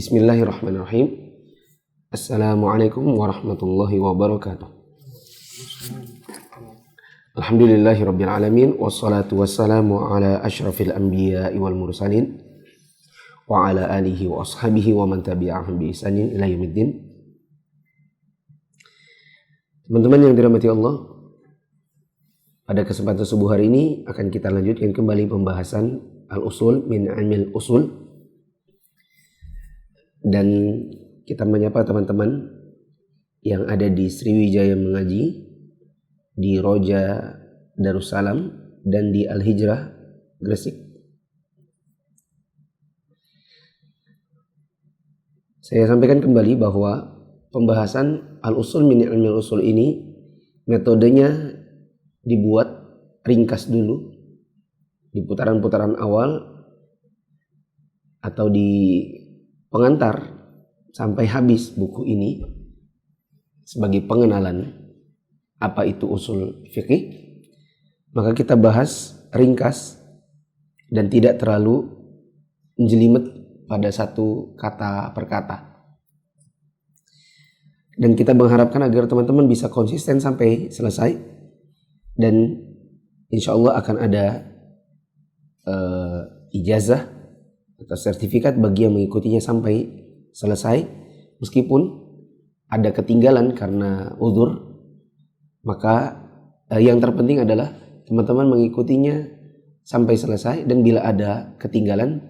Bismillahirrahmanirrahim. Assalamualaikum warahmatullahi wabarakatuh. Alhamdulillahirabbil alamin wassalatu wassalamu ala asyrafil anbiya'i wal mursalin wa ala alihi wa ashabihi wa man tabi'ahum bi ihsanin ila yaumiddin. Teman-teman yang dirahmati Allah, pada kesempatan subuh hari ini akan kita lanjutkan kembali pembahasan al-usul min ilmil usul. Dan kita menyapa teman-teman yang ada di Sriwijaya Mengaji, di Roja Darussalam, dan di Al-Hijrah Gresik. Saya sampaikan kembali bahwa pembahasan al-usul min ilmil usul ini metodenya dibuat ringkas dulu di putaran-putaran awal atau di pengantar sampai habis buku ini sebagai pengenalan apa itu usul fikih. Maka kita bahas ringkas dan tidak terlalu menjelimet pada satu kata per kata. Dan kita mengharapkan agar teman-teman bisa konsisten sampai selesai, dan insya Allah akan ada ijazah atau sertifikat bagi yang mengikutinya sampai selesai. Meskipun ada ketinggalan karena uzur, maka yang terpenting adalah teman-teman mengikutinya sampai selesai, dan bila ada ketinggalan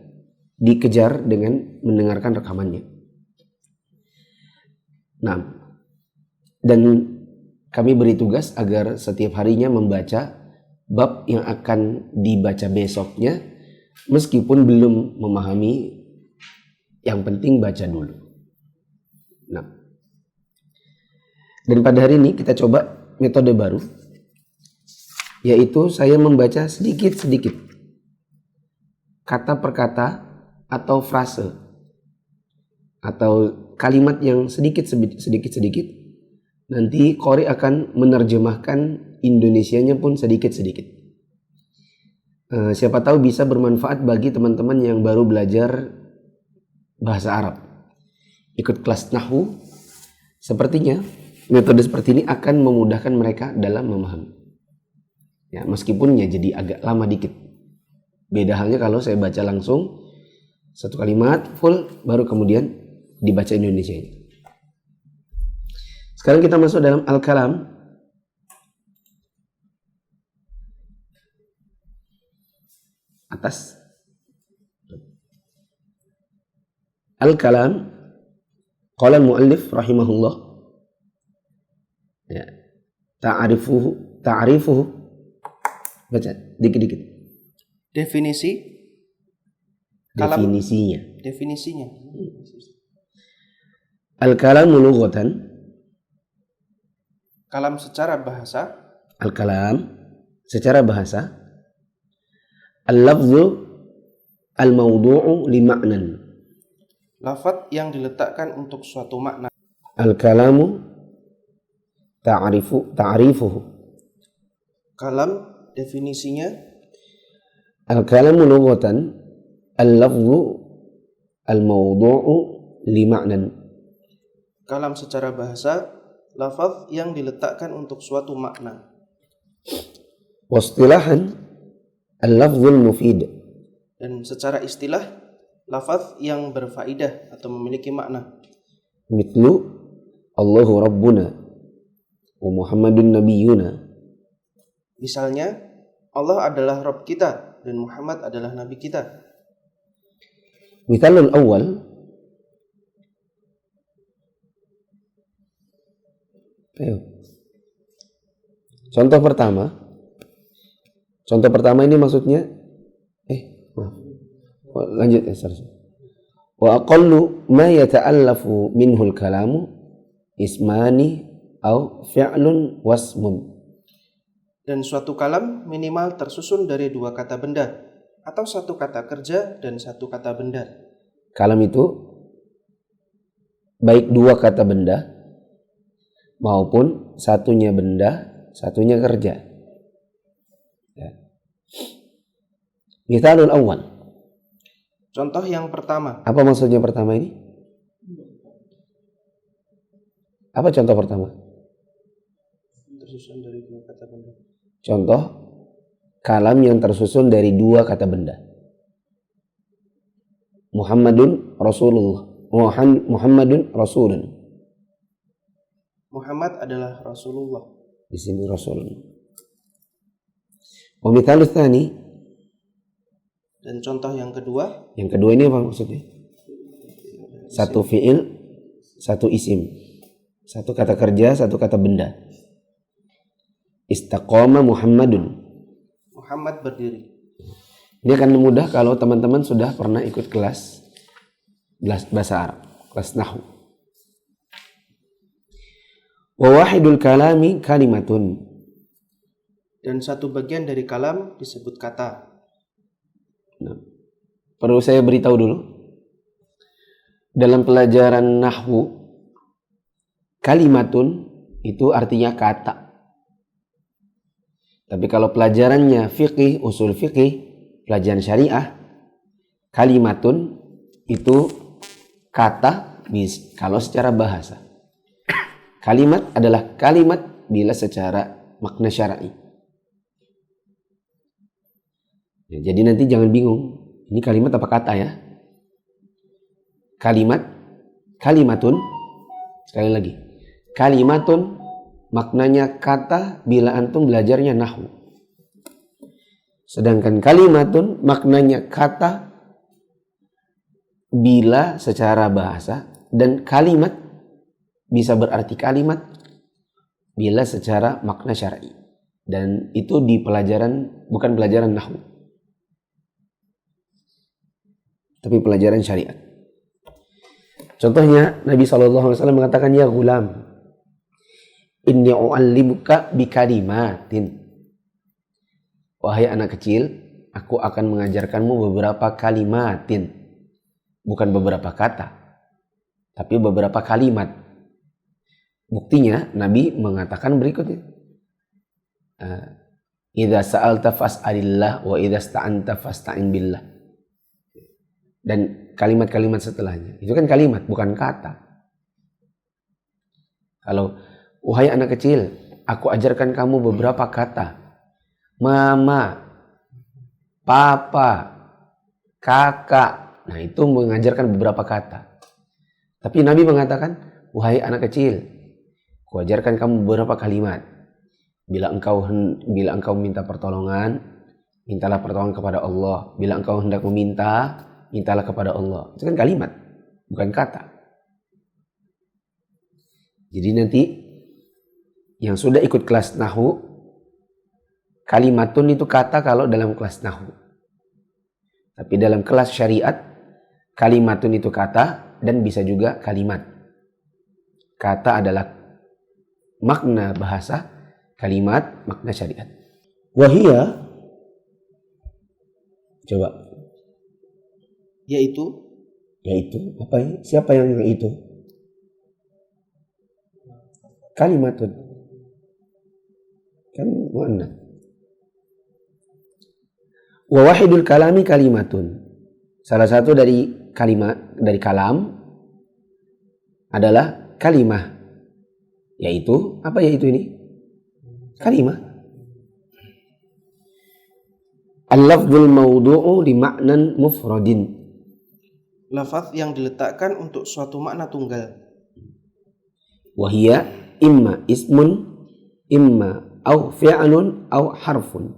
dikejar dengan mendengarkan rekamannya. Nah, dan kami beri tugas agar setiap harinya membaca bab yang akan dibaca besoknya. Meskipun belum memahami, yang penting baca dulu. Nah, dan pada hari ini kita coba metode baru, yaitu saya membaca sedikit-sedikit, kata per kata atau frase atau kalimat yang sedikit-sedikit. Nanti Qori akan menerjemahkan Indonesianya pun sedikit-sedikit. Siapa tahu bisa bermanfaat bagi teman-teman yang baru belajar bahasa Arab, ikut kelas nahwu. Sepertinya metode seperti ini akan memudahkan mereka dalam memahami. Ya, meskipun ya jadi agak lama dikit. Beda halnya kalau saya baca langsung satu kalimat full, baru kemudian dibaca Indonesia. Sekarang kita masuk dalam al-kalam. Atas al-kalam, qala al-muallif rahimahullah, ya, ta'rifuhu baca dikit-dikit definisinya. Al-kalamu lughatan, kalam secara bahasa. al-kalam secara bahasa, al-lafzu al-mawdu'u li ma'nan, lafaz yang diletakkan untuk suatu makna. al-kalamu ta'rifuhu, Kalam definisinya. al-kalamu lughatan al-lafzu al-mawdu'u li ma'nan, Kalam secara bahasa, lafaz yang diletakkan untuk suatu makna. wastilahan al-lafzul mufid, Dan secara istilah, lafaz yang berfaedah atau memiliki makna. mitlu Allahu Rabbuna wa Muhammadun Nabiyuna. Misalnya, Allah adalah Rabb kita dan Muhammad adalah Nabi kita. Mithalul awal, ayo. Contoh pertama ini maksudnya lanjut ya, wa aqallu ma yata'allafu minhul kalamu ismani au fi'lun wasmun. Dan suatu kalam minimal tersusun dari dua kata benda, atau satu kata kerja dan satu kata benda. Kalam itu baik dua kata benda maupun satunya benda, satunya kerja. Mithalul awal. Contoh yang pertama. Apa maksudnya pertama ini? Apa contoh pertama? Tersusun dari dua kata benda. Contoh kalam yang tersusun dari dua kata benda. Muhammadun Rasulullah. Muhammadun Rasulun. Muhammad adalah Rasulullah. Di sini Rasul. Wa mithalu tsani. Dan contoh yang kedua. Yang kedua ini apa maksudnya? Satu fiil, satu isim. Satu kata kerja, satu kata benda. Istaqama Muhammadun. Muhammad berdiri. Ini akan mudah kalau teman-teman sudah pernah ikut kelas bahasa Arab, kelas nahwu. Wa wahidul kalami kalimatun. Dan satu bagian dari kalam disebut kata. Nah, perlu saya beritahu dulu. Dalam pelajaran nahwu, kalimatun itu artinya kata. Tapi kalau pelajarannya fiqih, usul fiqih, pelajaran syariah, kalimatun itu kata kalau secara bahasa. Kalimat adalah kalimat bila secara makna syar'i. Ya, jadi nanti jangan bingung. Ini kalimat apa kata ya? Kalimatun. Sekali lagi. Kalimatun maknanya kata bila antum belajarnya nahwu. Sedangkan kalimatun maknanya kata bila secara bahasa, dan kalimat bisa berarti kalimat bila secara makna syar'i. Dan itu di pelajaran, bukan pelajaran nahwu, tapi pelajaran syariat. Contohnya Nabi SAW mengatakan, ya gulam, inni u'allimuka bikalimatin. Wahai anak kecil, aku akan mengajarkanmu beberapa kalimatin. Bukan beberapa kata, tapi beberapa kalimat. Buktinya Nabi mengatakan berikutnya. Idza sa'alta fas'alillah wa idza sta'anta fasta'in billah. Dan kalimat-kalimat setelahnya. Itu kan kalimat, bukan kata. Kalau, wahai anak kecil, aku ajarkan kamu beberapa kata. Mama, papa, kakak. Nah, itu mengajarkan beberapa kata. Tapi Nabi mengatakan, wahai anak kecil, aku ajarkan kamu beberapa kalimat. Bila engkau minta pertolongan, mintalah pertolongan kepada Allah. Bila engkau hendak meminta, mintalah kepada Allah. Itu kan kalimat, bukan kata. Jadi nanti yang sudah ikut kelas nahwu, kalimatun itu kata kalau dalam kelas nahwu. Tapi dalam kelas syariat, kalimatun itu kata dan bisa juga kalimat. Kata adalah makna bahasa, kalimat makna syariat. Wahia, coba. Yaitu Apa ya? Siapa yang itu? Kalimatun. Kan muannas. Wa wahidul kalami kalimatun. Salah satu dari kalimat, dari kalam adalah kalimah. Yaitu, apa yaitu ini? Kalimah. Al-lafzul mawdu'u li ma'nan mufradin. lafaz yang diletakkan untuk suatu makna tunggal. Wahia imma ismun, imma au fi'lun au harfun.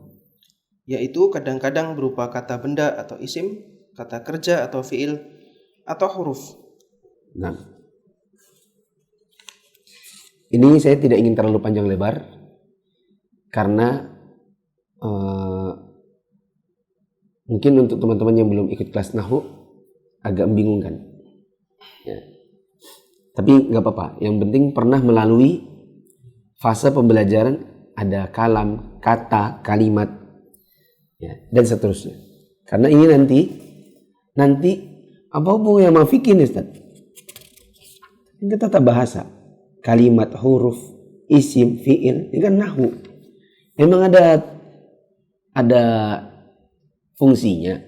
Yaitu kadang-kadang berupa kata benda atau isim, kata kerja atau fiil, atau huruf. Nah, ini saya tidak ingin terlalu panjang lebar karena mungkin untuk teman-teman yang belum ikut kelas nahwu agak membingungkan. Ya. Tapi nggak apa-apa. Yang penting pernah melalui fase pembelajaran, ada kalam, kata, kalimat, ya, dan seterusnya. Karena ini nanti apa hubungannya sama fikih nih, Ustaz? Ini tata bahasa, kalimat, huruf, isim, fiil, ini kan nahwu. Memang ada fungsinya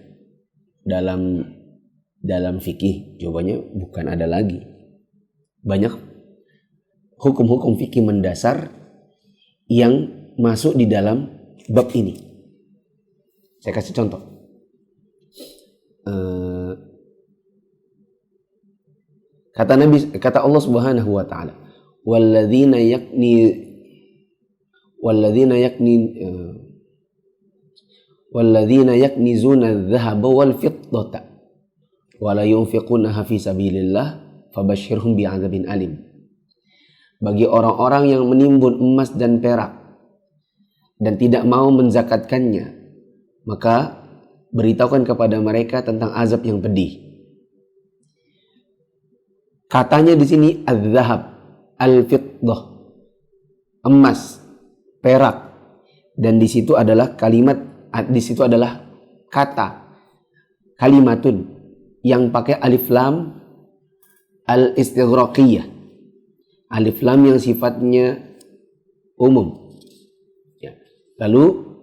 dalam fikih. Jawabannya bukan ada lagi. Banyak hukum-hukum fikih mendasar yang masuk di dalam bab ini. Saya kasih contoh. Kata Allah Subhanahu wa taala, walladzina yaknizuna adh-dhahaba wal fiddata wa la yunfiqunaha fi sabilillah fabashshirhum bi'adzabin alim. Bagi orang-orang yang menimbun emas dan perak dan tidak mau menzakatkannya, maka beritahukan kepada mereka tentang azab yang pedih. Katanya di sini adz-dzahab, al-fiddah, emas, perak, dan di situ adalah kata kalimatun yang pakai alif lam al-istighraqiyah, alif lam yang sifatnya umum. Ya. Lalu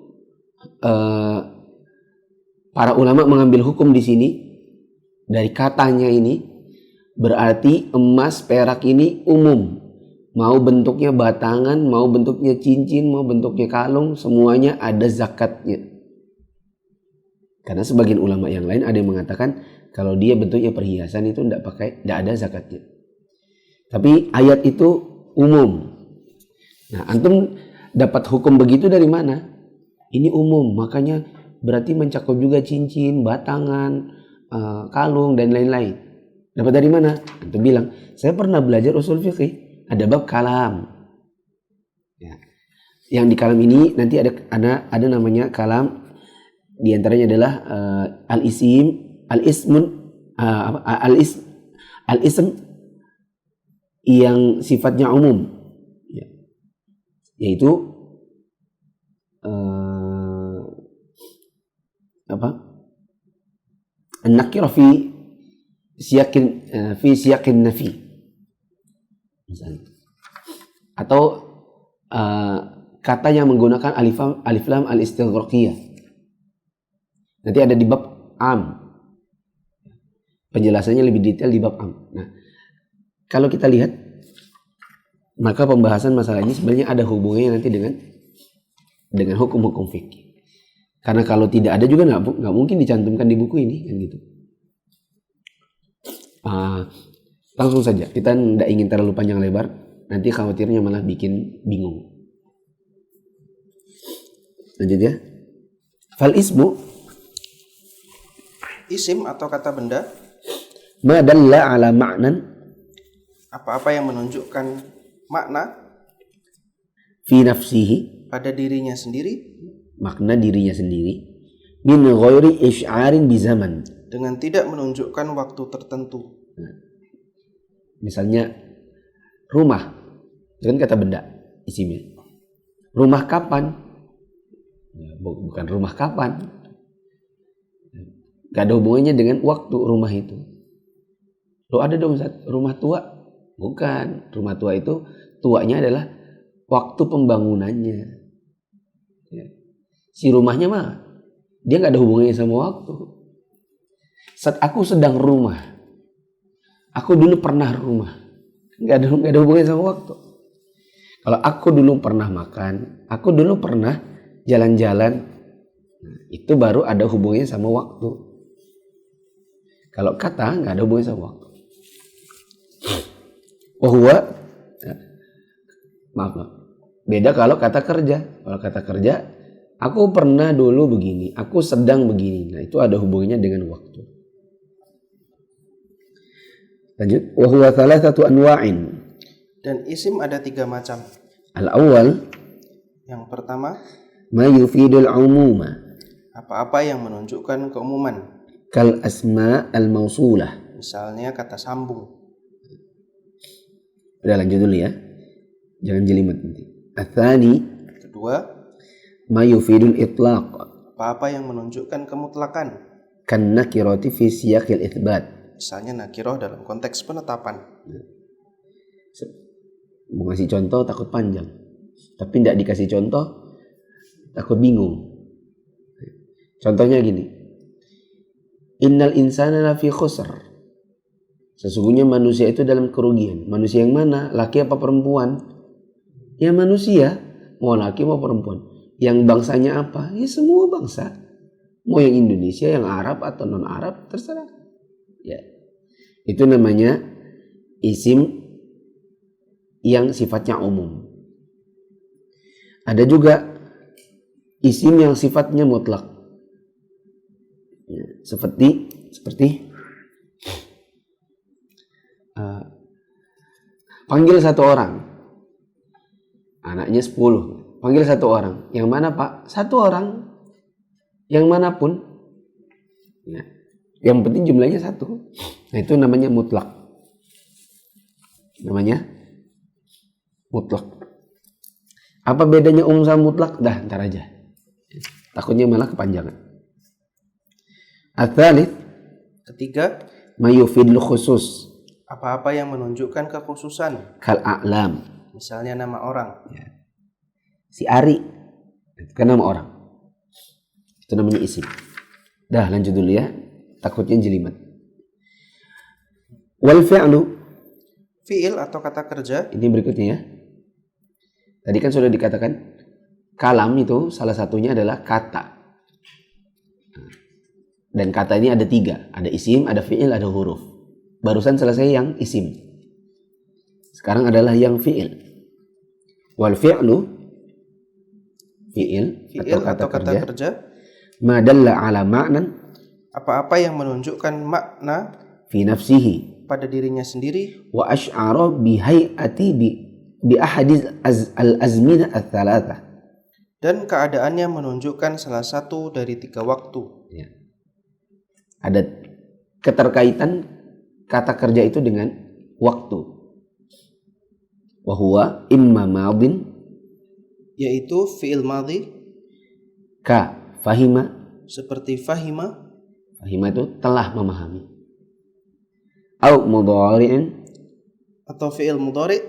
para ulama mengambil hukum di sini dari katanya ini, berarti emas perak ini umum, mau bentuknya batangan, mau bentuknya cincin, mau bentuknya kalung, semuanya ada zakatnya. Karena sebagian ulama yang lain ada yang mengatakan kalau dia bentuknya perhiasan itu tidak ada zakatnya. Tapi ayat itu umum. Nah, antum dapat hukum begitu dari mana? Ini umum, makanya berarti mencakup juga cincin, batangan, kalung dan lain-lain. Dapat dari mana? Antum bilang, saya pernah belajar usul fikih, ada bab kalam. Ya. Yang di kalam ini nanti ada namanya kalam, di antaranya adalah al-ism yang sifatnya umum, ya. Yaitu an-nakirah fi siyaqin nafi, misalnya. Atau kata yang menggunakan alif lam al-istighraqiyah. Nanti ada di bab am. Penjelasannya lebih detail di bab am. Nah, kalau kita lihat, maka pembahasan masalah ini sebenarnya ada hubungannya nanti dengan hukum-hukum fikih. Karena kalau tidak ada juga nggak mungkin dicantumkan di buku ini, kan gitu. Langsung saja, kita tidak ingin terlalu panjang lebar, nanti khawatirnya malah bikin bingung. Lanjut ya. Fal ismu, isim atau kata benda, ma dalla ala ma'nan, apa-apa yang menunjukkan makna fi nafsihi, pada dirinya sendiri, makna dirinya sendiri, min ghairi isy'arin bi zaman, dengan tidak menunjukkan waktu tertentu. Nah, misalnya rumah, itu kan kata benda isimnya. Rumah kapan? Bukan rumah kapan, gak ada hubungannya dengan waktu rumah itu. Lo ada dong rumah tua? Bukan, rumah tua itu tuanya adalah waktu pembangunannya, ya. Si rumahnya mah dia gak ada hubungannya sama waktu. Saat aku sedang rumah, aku dulu pernah rumah, gak ada hubungannya sama waktu. Kalau aku dulu pernah makan, aku dulu pernah jalan-jalan, itu baru ada hubungannya sama waktu. Kalau kata nggak ada hubungannya sama waktu. Wahwa, maaf, beda kalau kata kerja. Kalau kata kerja, aku pernah dulu begini, aku sedang begini. Nah, itu ada hubungannya dengan waktu. Lanjut, wahwa thalathatu anwa'in. Dan isim ada 3 macam. Al-awwal, yang pertama, ma yufidul umuma, apa-apa yang menunjukkan keumuman, kal asma al-mausulah. misalnya kata sambung. Udah lanjut dulu ya, jangan jelimet nanti. Atsani, Kedua, ma yufidul itlaq, apa-apa yang menunjukkan kemutlakan, kan nakirati fi siyaqil itsbat, misalnya nakiroh dalam konteks penetapan. Mau ngasih contoh takut panjang, tapi tidak dikasih contoh takut bingung. Contohnya gini, innal insana lafi khusr, Sesungguhnya manusia itu dalam kerugian. Manusia yang mana? Laki apa perempuan? Ya manusia, mau laki mau perempuan. Yang bangsanya apa? Ya semua bangsa. Mau yang Indonesia, yang Arab atau non Arab, terserah. Ya, itu namanya isim yang sifatnya umum. Ada juga isim yang sifatnya mutlak. Ya, seperti panggil satu orang, anaknya 10, panggil satu orang. Yang mana Pak? Satu orang, yang manapun. Ya. Yang penting jumlahnya satu. Nah itu namanya mutlak. Namanya mutlak. Apa bedanya umum sama mutlak? Dah, ntar aja. Takutnya malah kepanjangan. Ats-tsalits, Ketiga, mayufidul khusus. apa-apa yang menunjukkan kekhususan. Kal a'lam. Misalnya nama orang. Si Ari, itu kan nama orang. Itu namanya isim. Dah, lanjut dulu ya. Takutnya jelimet. Wal fi'lu. Fi'il atau kata kerja. Ini berikutnya ya. Tadi kan sudah dikatakan kalam itu salah satunya adalah kata. Dan kata ini ada 3. Ada isim, ada fi'il, ada huruf. Barusan selesai yang isim. Sekarang adalah yang fi'il. Wal fi'lu, fi'il atau kata kerja. Ma dalla ala ma'nan. Apa-apa yang menunjukkan makna Fi nafsihi. pada dirinya sendiri. Wa ash'ara bihayati bi ahadiz al-azmina al-thalatha. Dan keadaannya menunjukkan salah satu dari 3 waktu. Ya. Ada keterkaitan kata kerja itu dengan waktu. Wa huwa imma madin, Yaitu fi'il madhi. ka fahima. Seperti fahima. Fahima itu telah memahami. Au mudhari'in. Atau fi'il mudhari.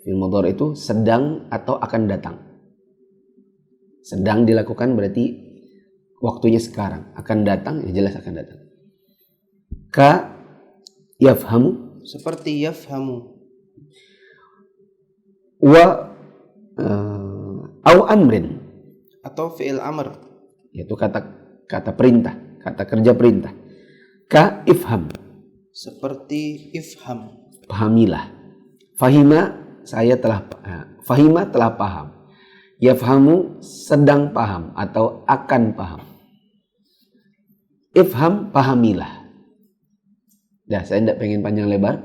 Fi'il mudhari' itu sedang atau akan datang. Sedang dilakukan berarti waktunya sekarang. Akan datang, ya jelas akan datang. Ka yafhamu. Seperti yafhamu. Wa au amrin. Atau fi'il amr. Yaitu kata perintah, kata kerja perintah. Ka ifham. Seperti ifham. Pahamilah. Fahima fahima telah paham. Yafhamu sedang paham atau akan paham. Ifham pahamilah. Dah, saya tidak pengen panjang lebar.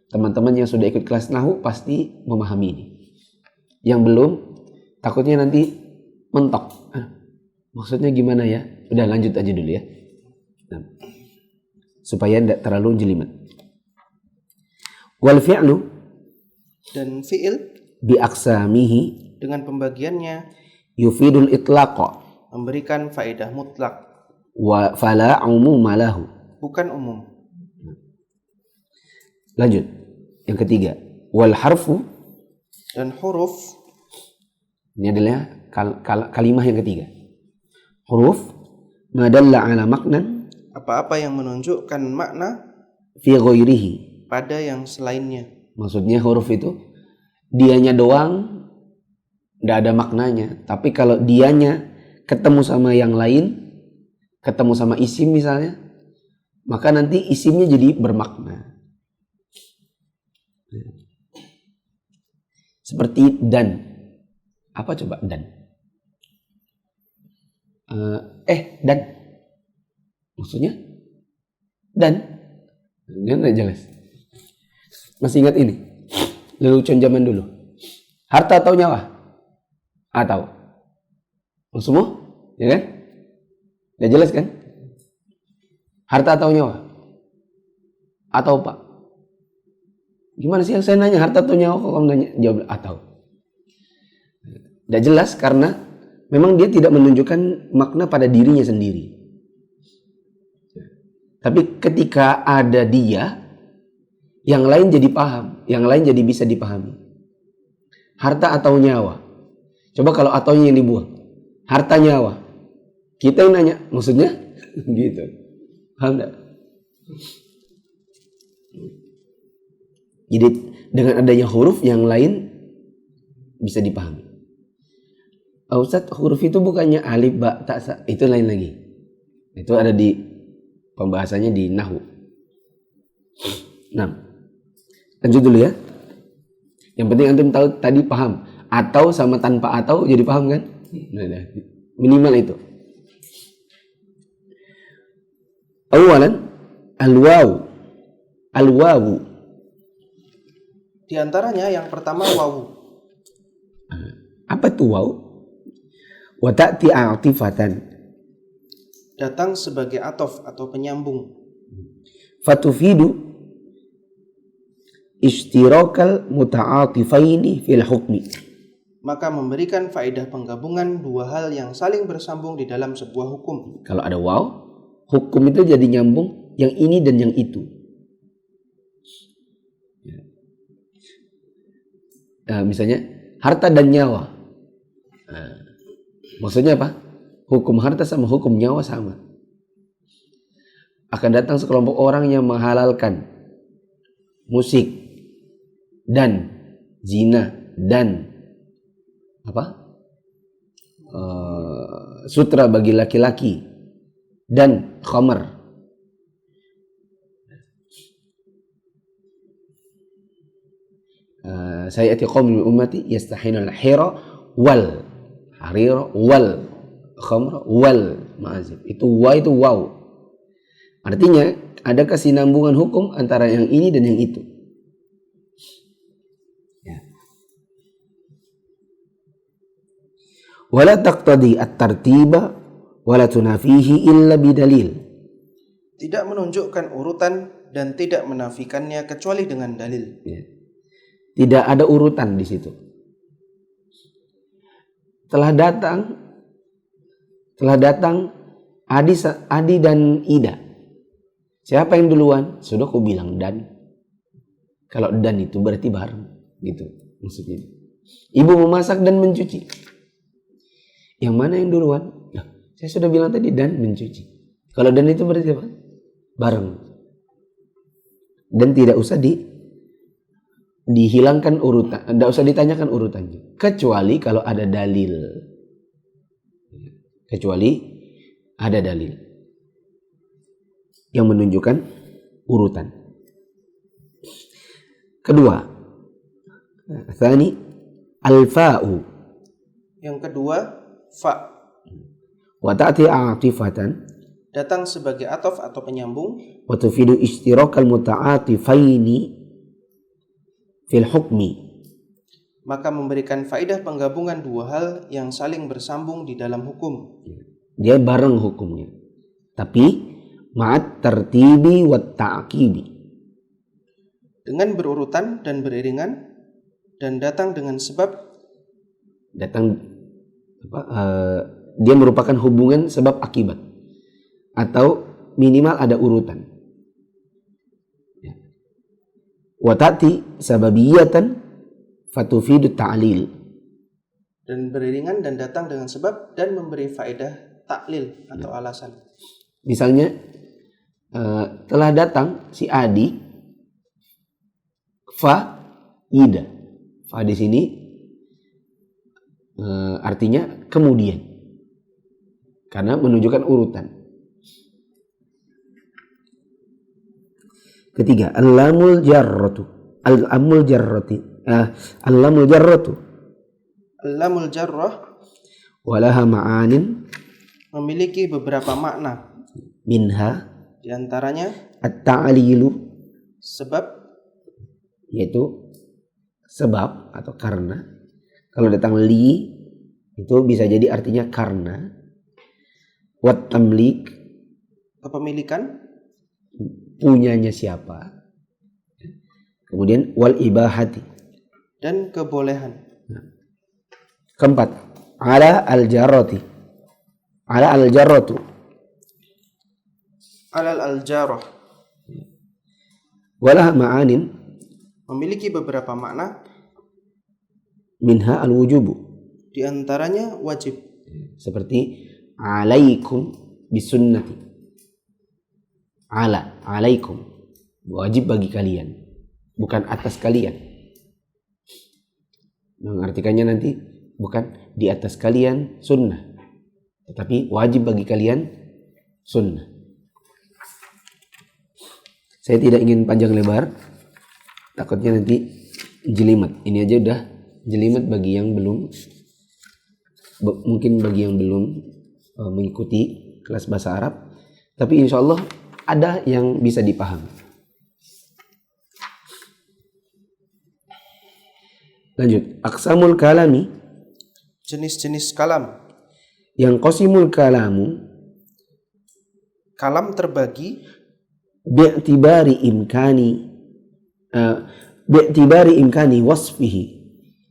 Teman-teman yang sudah ikut kelas Nahwu pasti memahami ini. Yang belum, takutnya nanti mentok. Maksudnya gimana ya? Udah lanjut aja dulu ya. Nah, supaya tidak terlalu jelimet. Wal fi'lu. Dan fi'il. Bi aqsamihi. Dengan pembagiannya. Yufidul itlaqa. Memberikan faedah mutlak. Wa fala umuma lahu. Bukan umum. Lanjut. Yang ketiga. Wal harfu. Dan huruf. Ini adalah kalimah yang ketiga. Huruf. Madalla ala maknan. Apa-apa yang menunjukkan makna. Fi ghairihi. Pada yang selainnya. Maksudnya huruf itu dianya doang tidak ada maknanya. Tapi kalau dianya ketemu sama yang lain, ketemu sama isim misalnya, maka nanti isimnya jadi bermakna. Seperti dan. Apa coba dan? Dan. Maksudnya? Dan. Ini tidak jelas. Masih ingat ini? Lelucon zaman dulu. Harta atau nyawa? Atau? Semua? Ya kan? Udah jelas kan? Harta atau nyawa? Atau Pak? Gimana sih yang saya nanya harta atau nyawa? Kok kamu nanya? Jawab atau. Udah jelas karena memang dia tidak menunjukkan makna pada dirinya sendiri. Tapi ketika ada dia, yang lain jadi paham, yang lain jadi bisa dipahami. Harta atau nyawa? Coba kalau ataunya yang dibuang. Harta nyawa. Kita yang nanya, maksudnya? Gitu. Paham enggak? Jadi dengan adanya huruf yang lain bisa dipahami. Ustaz, huruf itu bukannya alif, ba, ta, sa, itu lain lagi. Itu ada di pembahasannya di nahwu. Nah, lanjut dulu ya. Yang penting antum tahu tadi paham. Atau sama tanpa atau jadi paham kan? Nah, minimal itu. Awalan al-waw. Al-wawu. Di antaranya yang pertama wawu. Apa itu waw? Wa ta'ti a'tifatan. Datang sebagai atof atau penyambung. Fatufidu ishtirakal muta'atifaini fil hukmi. Maka memberikan faedah penggabungan dua hal yang saling bersambung di dalam sebuah hukum. Kalau ada waw, hukum itu jadi nyambung yang ini dan yang itu. Misalnya harta dan nyawa. Maksudnya apa? Hukum harta sama hukum nyawa sama. Akan datang sekelompok orang yang menghalalkan musik dan zina dan sutra bagi laki-laki dan khamar. Sayati qaumun min ummati yastahinul hira wal harira wal khamra wal ma'azif. Itu waw. Artinya ada kesinambungan hukum antara yang ini dan yang itu. Ya. Wala taqtadi at-tartiba wala tunafihi illa bidalil. Tidak menunjukkan urutan dan tidak menafikannya kecuali dengan dalil. Ya. Tidak ada urutan di situ. Telah datang Adi dan Ida. Siapa yang duluan? Sudah aku bilang dan. Kalau dan itu berarti bareng, gitu maksudnya. Ibu memasak dan mencuci. Yang mana yang duluan? Nah, saya sudah bilang tadi dan mencuci. Kalau dan itu berarti apa? Bareng. Dan tidak usah dihilangkan urutan, tidak usah ditanyakan urutannya. Kecuali kalau ada dalil. Kecuali ada dalil yang menunjukkan urutan. Kedua, tsani al-fa'u. Yang kedua, fa. Wa ta'ti a'tifatan. Datang sebagai atof atau penyambung. Wa tufidu ishtirakal muta'atifaini fil hukmi. Maka memberikan faedah penggabungan dua hal yang saling bersambung di dalam hukum. Dia bareng hukumnya. Tapi ma'at tertibi wa ta'kibi. Dengan berurutan dan beriringan dan datang dengan sebab. Dia merupakan hubungan sebab akibat. Atau minimal ada urutan. Wa ta'ti sababiyatan fatufidu ta'lil. Dan beriringan dan datang dengan sebab dan memberi faedah taklil atau alasan. Misalnya telah datang si Adi, fa ida. Fa di sini artinya kemudian, karena menunjukkan urutan. Ketiga, al-lamul jarratu. Al-lamul jarrati. Al-lamul jarratu. Al-lamul jarrah Walaha ma'anin. Memiliki beberapa makna. Minha. Di antaranya At-ta'lilu. Sebab. Yaitu sebab atau karena. Kalau datang li itu bisa jadi artinya karena. Wat tamlik. Kepemilikan. Punyanya siapa. Kemudian wal ibahati. Dan kebolehan. Keempat, ala al-jarrati. Ala al-jarratu. Alal al-jarrah. Walah ma'anin. Memiliki beberapa makna. Minha al-wujubu. Di antaranya wajib. Seperti alaikum bisunnati. Alaikum. Wajib bagi kalian. bukan atas kalian. Mengartikannya nanti bukan di atas kalian sunnah, tetapi wajib bagi kalian sunnah. Saya tidak ingin panjang lebar, takutnya nanti jelimet. Ini aja udah jelimet bagi yang belum, mungkin bagi yang belum mengikuti kelas bahasa Arab. Tapi insya Allah ada yang bisa dipahami. Lanjut, aqsamul kalami, Jenis-jenis kalam. yang qasimul kalamu Kalam terbagi bi'tibari imkani wasfihi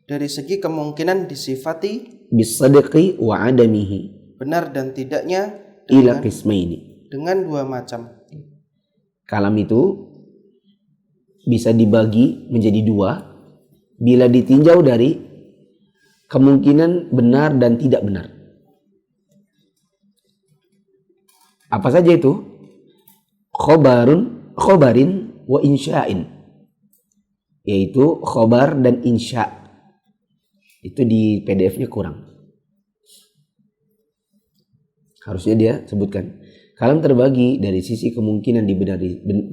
dari segi kemungkinan disifati bisadqi wa adamihi benar dan tidaknya ila qismaini. dengan dua macam. Kalam itu bisa dibagi menjadi dua bila ditinjau dari kemungkinan benar dan tidak benar. Apa saja itu? Khobarin wa insya'in, yaitu khobar dan insya'. Itu di PDF-nya kurang, harusnya dia sebutkan. Kalam terbagi dari sisi kemungkinan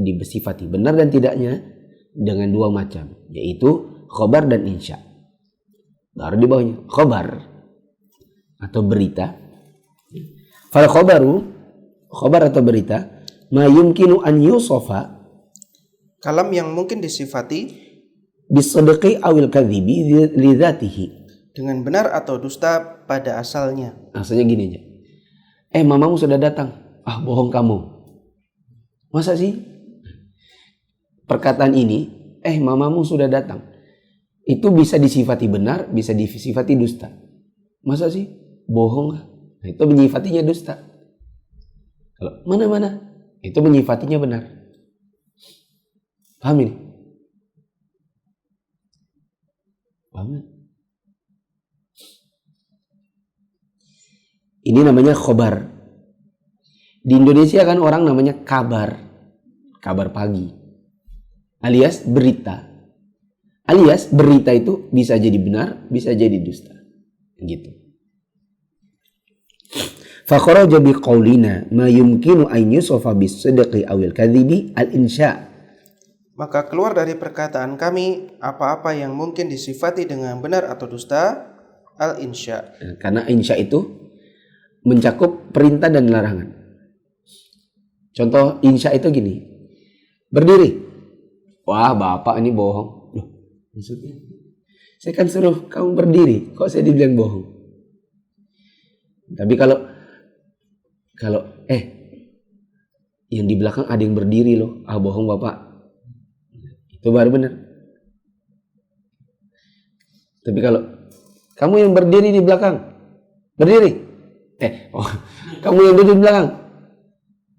disifati benar dan tidaknya dengan dua macam, yaitu khobar dan insya'. Baru di bawahnya khobar atau berita. Fal khobar atau berita ma yumkinu an yusofa, Kalam yang mungkin disifati bisadqi awil kadhibi li dzatihi, dengan benar atau dusta pada asalnya. Maksudnya gini aja. Mamamu sudah datang. Bohong kamu. Masa sih? Perkataan ini, mamamu sudah datang, itu bisa disifati benar, bisa disifati dusta. Masa sih? Bohong. Nah, itu menyifatinya dusta. Kalau mana? Itu menyifatinya benar. Paham ini? Paham? Ini namanya khobar. Di Indonesia kan orang namanya kabar pagi, alias berita. Alias berita itu bisa jadi benar, bisa jadi dusta. Gitu. Fakharaja biqaulina ma yumkinu an yusafa bis-sidqi awil kadhibi al-insya'. Maka keluar dari perkataan kami apa-apa yang mungkin disifati dengan benar atau dusta, al-insya'. Karena insya' itu mencakup perintah dan larangan. Contoh insya' itu gini. Berdiri. Wah, Bapak ini bohong. Loh, maksudnya? Saya kan suruh kamu berdiri, kok saya dibilang bohong? Tapi kalau yang di belakang ada yang berdiri loh, bohong Bapak. Itu baru benar. Tapi kalau kamu yang berdiri di belakang, berdiri. Kamu yang berdiri di belakang,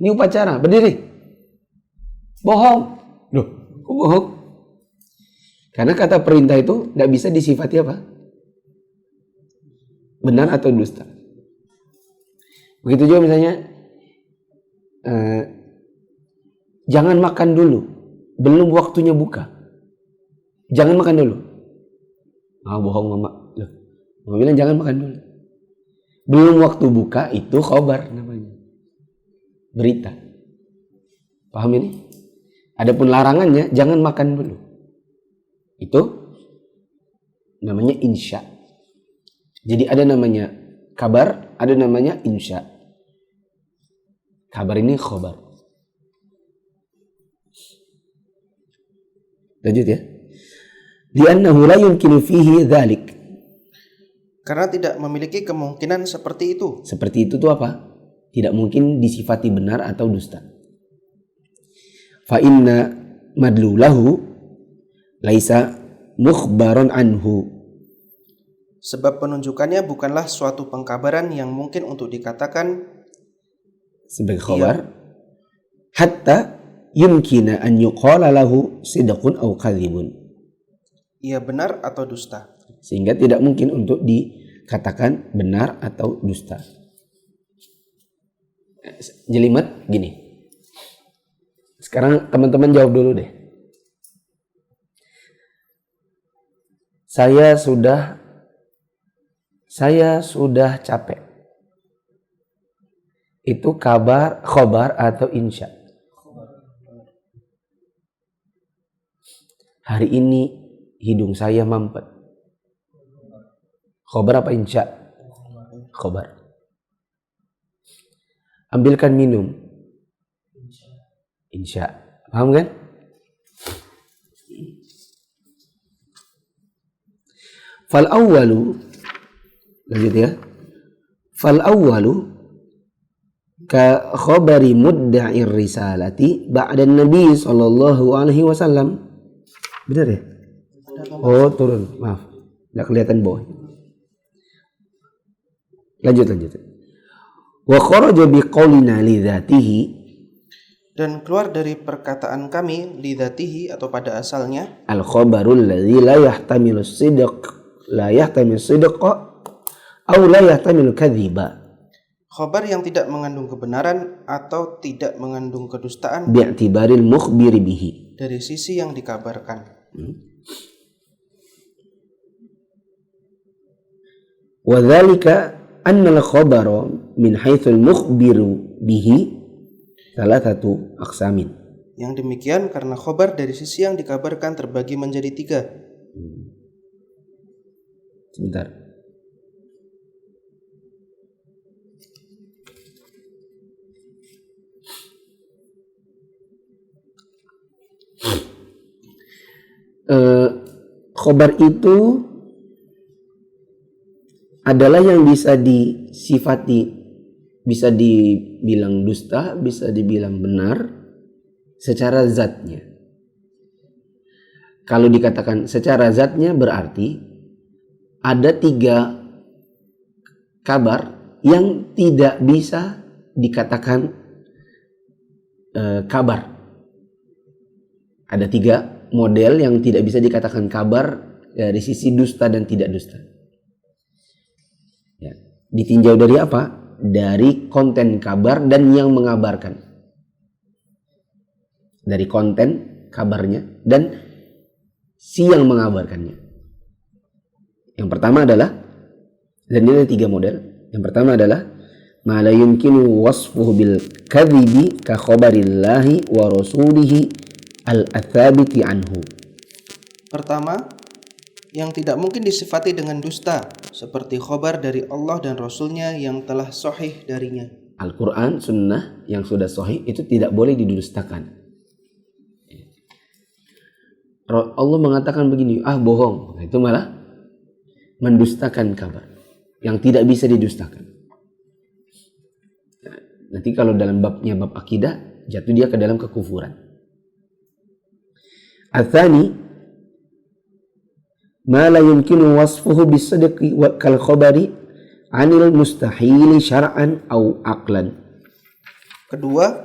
ini upacara, berdiri. Bohong. Loh, kok bohong? Karena kata perintah itu tidak bisa disifati apa? Benar atau dusta. Begitu juga misalnya, jangan makan dulu, belum waktunya buka. Jangan makan dulu. Bohong mama. Loh, mama bilang jangan makan dulu. Belum waktu buka, itu khobar namanya. Berita. Paham ini? Adapun larangannya, jangan makan dulu. Itu namanya insya. Jadi ada namanya kabar, ada namanya insya. Kabar ini khobar. Lanjut ya. Li'annahu la yumkinu fihi dzalik. Karena tidak memiliki kemungkinan seperti itu. Seperti itu tuh apa? Tidak mungkin disifati benar atau dusta. Fa inna madlulahu laisa mukhbaran anhu. Sebab penunjukannya bukanlah suatu pengkabaran yang mungkin untuk dikatakan sebagai khabar, hatta yumkina an yuqala lahu sidqun aw kadhibun. Ia benar atau dusta. Sehingga tidak mungkin untuk dikatakan benar atau dusta. Jelimet gini. Sekarang teman-teman jawab dulu deh. Saya sudah capek. Itu khobar atau insya. Hari ini hidung saya mampet. Khobar apa insya? Khobar. Ambilkan minum. Insya. Paham kan? Fal awwalu, lanjut ya. Fal awwalu ka khabari mudda'ir risalati ba'da Nabi sallallahu alaihi wasallam. Benar ya? Oh, turun. Maaf. Enggak kelihatan bawah. Lanjut. Wa kharaja biqaulina li dzatihi, dan keluar dari perkataan kami li dzatihi atau pada asalnya, al khabarul ladzi la yahtamilu sidqa aw la yahtamilu kadhiba, khabar yang tidak mengandung kebenaran atau tidak mengandung kedustaan bi'tibaril mukhbiri bihi, dari sisi yang dikabarkan. Wa dzalika anna al-khabara min haitsu al-mukhbiru bihi thalathatu aqsamin. Yang demikian karena khabar dari sisi yang dikabarkan terbagi menjadi 3. Sebentar. Khobar itu adalah yang bisa disifati, bisa dibilang dusta, bisa dibilang benar secara zatnya. Kalau dikatakan secara zatnya berarti ada 3 kabar yang tidak bisa dikatakan kabar. Ada 3 model yang tidak bisa dikatakan kabar dari sisi dusta dan tidak dusta. Ya. Ditinjau dari apa? Dari konten kabar dan yang mengabarkan. Dari konten kabarnya dan si yang mengabarkannya. Yang pertama adalah, dan ini ada 3 model. Yang pertama adalah ma la yumkinu wasfuhu bil kadhibi ka khabarillahi wa rasulihi al-athabiti anhu. Pertama, yang tidak mungkin disifati dengan dusta, seperti khobar dari Allah dan Rasulnya yang telah sahih darinya. Al-Quran, sunnah yang sudah sahih itu tidak boleh didustakan. Allah mengatakan begini, bohong. Itu malah mendustakan kabar yang tidak bisa didustakan. Nanti kalau dalam bab akidah, jatuh dia ke dalam kekufuran. Atsani ma la yumkinu wasfuhu bis-sidqi kal khabari 'anil mustahili syar'an aw aqlan. Kedua,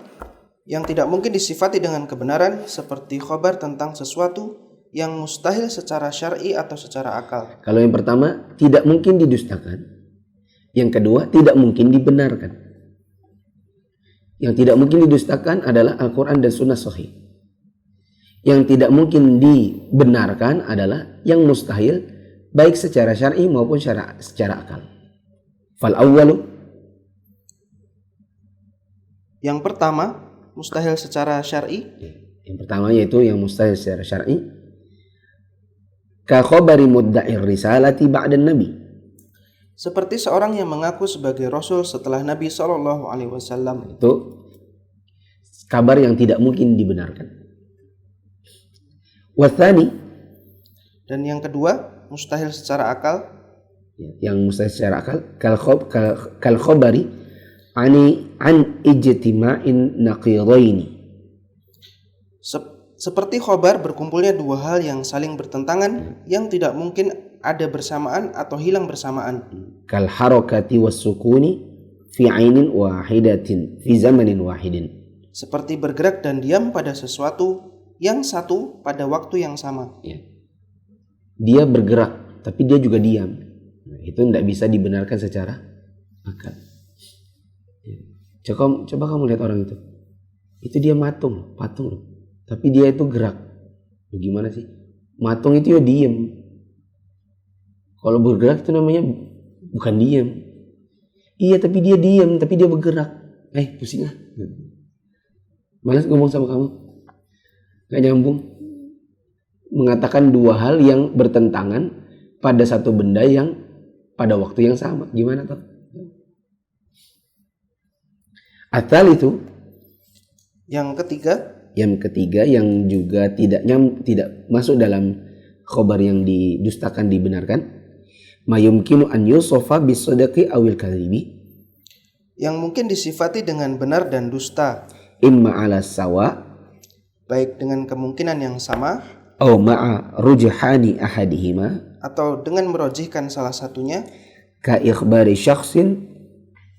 yang tidak mungkin disifati dengan kebenaran seperti khabar tentang sesuatu yang mustahil secara syar'i atau secara akal. Kalau yang pertama tidak mungkin didustakan, yang kedua tidak mungkin dibenarkan. Yang tidak mungkin didustakan adalah Al-Quran dan Sunnah Sahih. Yang tidak mungkin dibenarkan adalah yang mustahil, baik secara syar'i maupun secara akal. Fal awwalu, yang pertama mustahil secara syar'i. Yang pertama yaitu yang mustahil secara syar'i. Ka khabari mudda'ir risalati ba'da nabi. Seperti seorang yang mengaku sebagai rasul setelah Nabi SAW. Itu kabar yang tidak mungkin dibenarkan. Wathani, dan yang kedua mustahil secara akal. Yang mustahil secara akal kal khabari an ijtima'in naqidaini. Seperti khobar berkumpulnya 2 hal yang saling bertentangan yang tidak mungkin ada bersamaan atau hilang bersamaan. Kal harakati was sukuni fi ainin wahidatin fi zamanin wahidin. Seperti bergerak dan diam pada sesuatu yang satu pada waktu yang sama. Ya. Dia bergerak tapi dia juga diam. Nah, itu tidak bisa dibenarkan secara akal. Ya. Coba kamu lihat orang itu. Itu dia patung loh. Tapi dia itu gerak. Gimana sih? Matung itu ya diem. Kalau bergerak itu namanya bukan diam. Iya, tapi dia diam, tapi dia bergerak. Pusing ah. Malas ngomong sama kamu. Gak nyambung. Mengatakan dua hal yang bertentangan pada satu benda yang pada waktu yang sama. Gimana toh? Atal itu Yang ketiga yang juga tidak masuk dalam khobar yang didustakan dibenarkan, mayumkinu an yusofa bisodaki awil kadhibi, yang mungkin disifati dengan benar dan dusta, imma ala sawa, baik dengan kemungkinan yang sama atau ma'a rujhani ahadihima, atau dengan merojihkan salah satunya, ka ikhbari syakhsin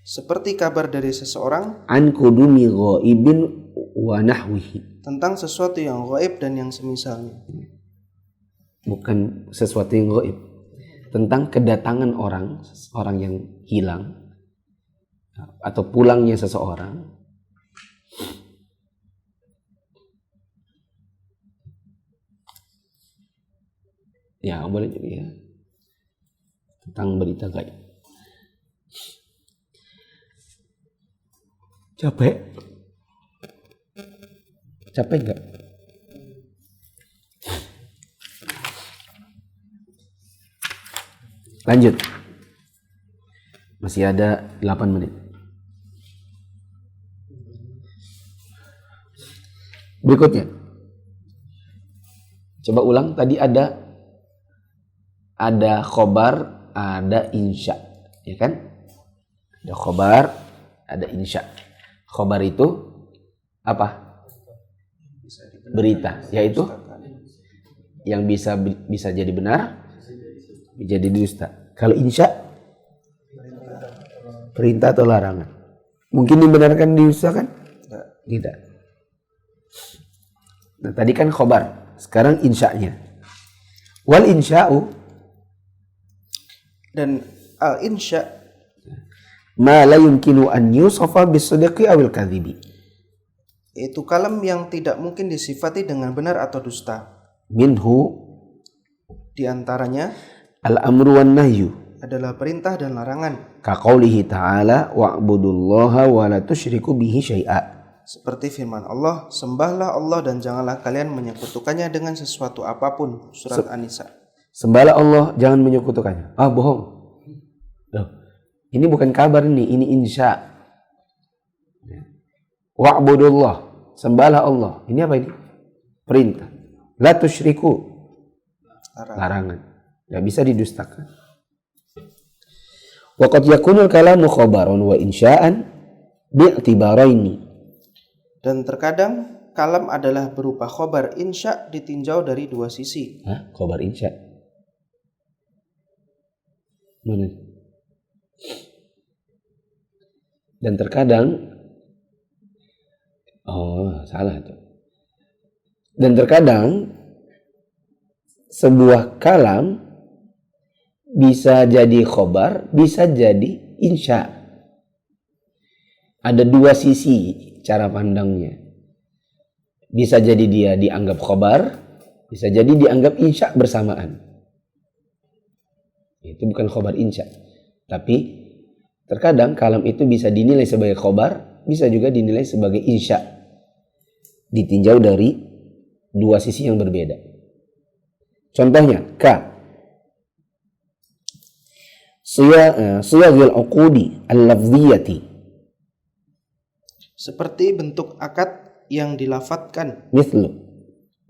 seperti kabar dari seseorang an kudumi ghaibin wa nahwihi, tentang sesuatu yang gaib dan yang semisalnya. Bukan sesuatu yang gaib, tentang kedatangan orang yang hilang atau pulangnya seseorang. Ya, boleh juga ya. Tentang berita gaib. Capek enggak? Lanjut. Masih ada 8 menit. Berikutnya. Coba ulang, tadi ada khobar, ada insya, ya kan? Ada khobar, ada insya. Khobar itu apa? Berita, yaitu yang bisa jadi benar, jadi dusta. Kalau insya, perintah atau larangan. Mungkin dibenarkan, didustakan? Tidak. Nah, tadi kan khobar, sekarang insya'nya. Wal insya'u, dan al insya ma la yumkinu an yusafa bis-sidqi awil kadhibi, itu kalam yang tidak mungkin disifati dengan benar atau dusta. Minhu, di antaranya al-amru wan nahyu, adalah perintah dan larangan. ka qaulihi ta'ala wa'budullaha wa la tusyriku bihi syai'a, seperti firman Allah, sembahlah Allah dan janganlah kalian menyekutukannya dengan sesuatu apapun. Surat An-Nisa. Sembahlah Allah, jangan menyekutukannya. Bohong. Loh, ini bukan kabar ini insya. Wa'budullah, sembahlah Allah. Ini apa ini? Perintah. La tusyriku, larangan. Tidak bisa didustakan. Wa qad yakunul kalamu khabaran wa insya'an bi'tibaraini. Dan terkadang kalam adalah berupa khobar insya ditinjau dari dua sisi. Khobar insya. Mana? Dan terkadang salah itu. Dan terkadang sebuah kalam bisa jadi khobar, bisa jadi insya. Ada dua sisi cara pandangnya. Bisa jadi dia dianggap khobar, bisa jadi dianggap insya bersamaan. Itu bukan khobar insya. Tapi terkadang kalam itu bisa dinilai sebagai khobar, bisa juga dinilai sebagai insya. Ditinjau dari dua sisi yang berbeda. Contohnya, siyaghil uqudi al-lafziyati, seperti bentuk akad yang dilafatkan.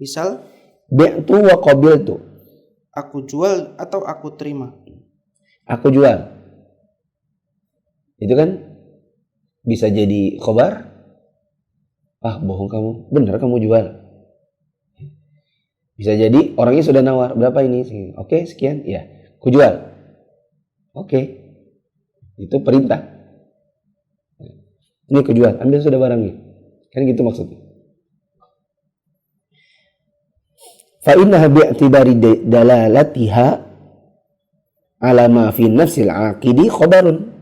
Misal, bi'tu wa qabiltu, aku jual atau aku terima. Aku jual. Itu kan bisa jadi khobar. Bohong kamu, benar kamu jual. Bisa jadi orangnya sudah nawar, berapa ini? Oke, sekian. Ya, aku jual. Oke. Itu perintah. Ini aku jual, ambil sudah barangnya. Kan gitu maksudnya. Fa innaha bi'tibari dalalatiha ala ma fi nafsil aqidi khabarun.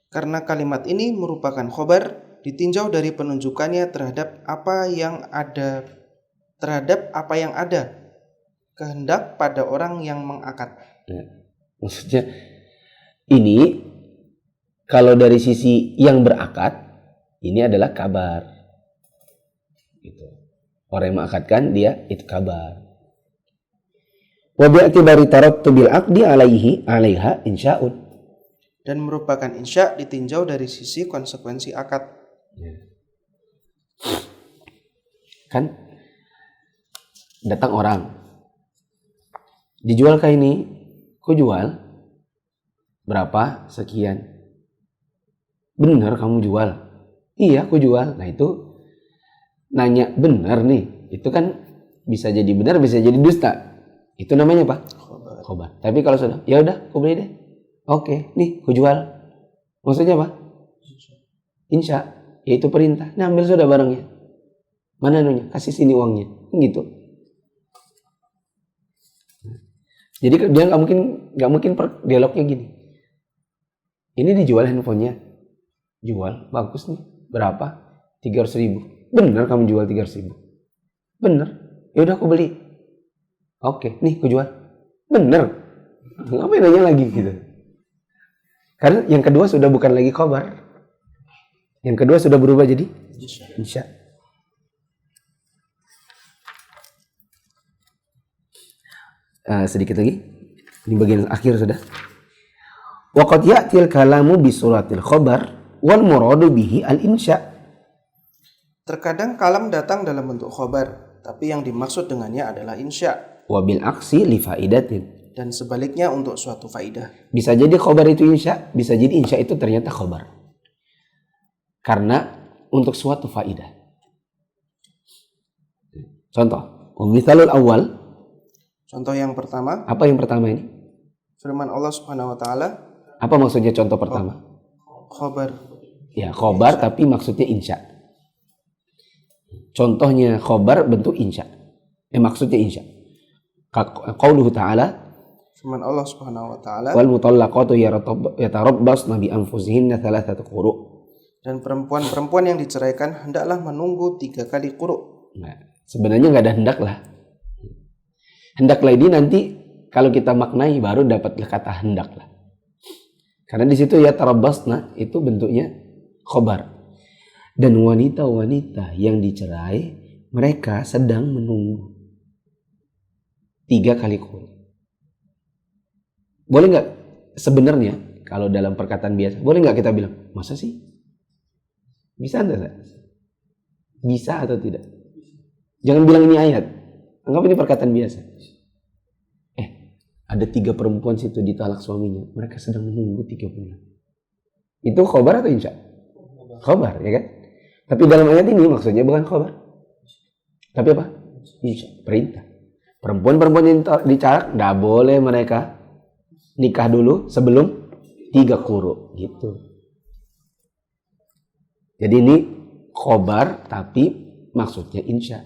Karena kalimat ini merupakan khobar ditinjau dari penunjukannya terhadap apa yang ada kehendak pada orang yang mengakad. Ya. Maksudnya ini kalau dari sisi yang berakad ini adalah kabar. Gitu. Orang yang mengakadkan dia itu kabar. Wa bi'tibari tarattubil aqdi alaiha insya'un. Dan merupakan insya ditinjau dari sisi konsekuensi akad. Ya. Kan datang orang dijual kayak ini, ku jual berapa sekian, bener kamu jual? Iya aku jual. Nah itu nanya bener nih, itu kan bisa jadi benar bisa jadi dusta, itu namanya apa? Khobar. Tapi kalau sudah ya udah aku beli deh, oke nih ku jual, maksudnya apa? Insya, yaitu perintah. Nah ambil sudah barangnya, mana anunya, kasih sini uangnya, gitu. Jadi dia nggak mungkin dialognya gini. Ini dijual handphonenya, jual bagus nih, berapa? 300.000. Bener kamu jual 300.000? Bener. Ya udah aku beli. Oke, nih aku jual. Bener. Ngapain nanya lagi gitu? Karena yang kedua sudah bukan lagi khobar. Yang kedua sudah berubah jadi insya. Sedikit lagi. Ini bagian akhir sudah. Waqad ya'til kalamu bi suratil khabar wal muradu bihi al insya. Terkadang kalam datang dalam bentuk khobar, tapi yang dimaksud dengannya adalah insya. Wa bil aksi li faidatin. Dan sebaliknya untuk suatu faidah. Bisa jadi khobar itu insya, bisa jadi insya itu ternyata khobar. Karena untuk suatu faidah. Contoh, mithalul awal. Contoh yang pertama. Apa yang pertama ini? Firman Allah Subhanahu wa taala. Apa maksudnya contoh pertama? Khobar. Ya, khobar tapi maksudnya insya. Contohnya khobar bentuk insya. Maksudnya insya. Qauluhu ta'ala. Firman Allah Subhanahu wa taala. Wal mutallaqatu yatarabbasna bi anfusihinna thalathata quru'. Dan perempuan-perempuan yang diceraikan hendaklah menunggu 3 kali quru'. Nah, sebenarnya nggak ada hendaklah. Hendaklah ini nanti kalau kita maknai baru dapat kata hendaklah. Karena di situ ya tarabbasna itu bentuknya khobar. Dan wanita-wanita yang dicerai mereka sedang menunggu 3 kali quru'. Boleh nggak sebenarnya kalau dalam perkataan biasa boleh nggak kita bilang masa sih? Bisa enggak? Bisa atau tidak? Jangan bilang ini ayat. Anggap ini perkataan biasa. Ada 3 perempuan situ ditalak suaminya. Mereka sedang menunggu 3 bulan. Itu khobar atau insya? Khobar, ya kan? Tapi dalam ayat ini maksudnya bukan khobar. Tapi apa? Insya, perintah. Perempuan-perempuan yang ditalak, tidak boleh mereka nikah dulu sebelum 3 quru. Gitu. Jadi ini khobar tapi maksudnya insya.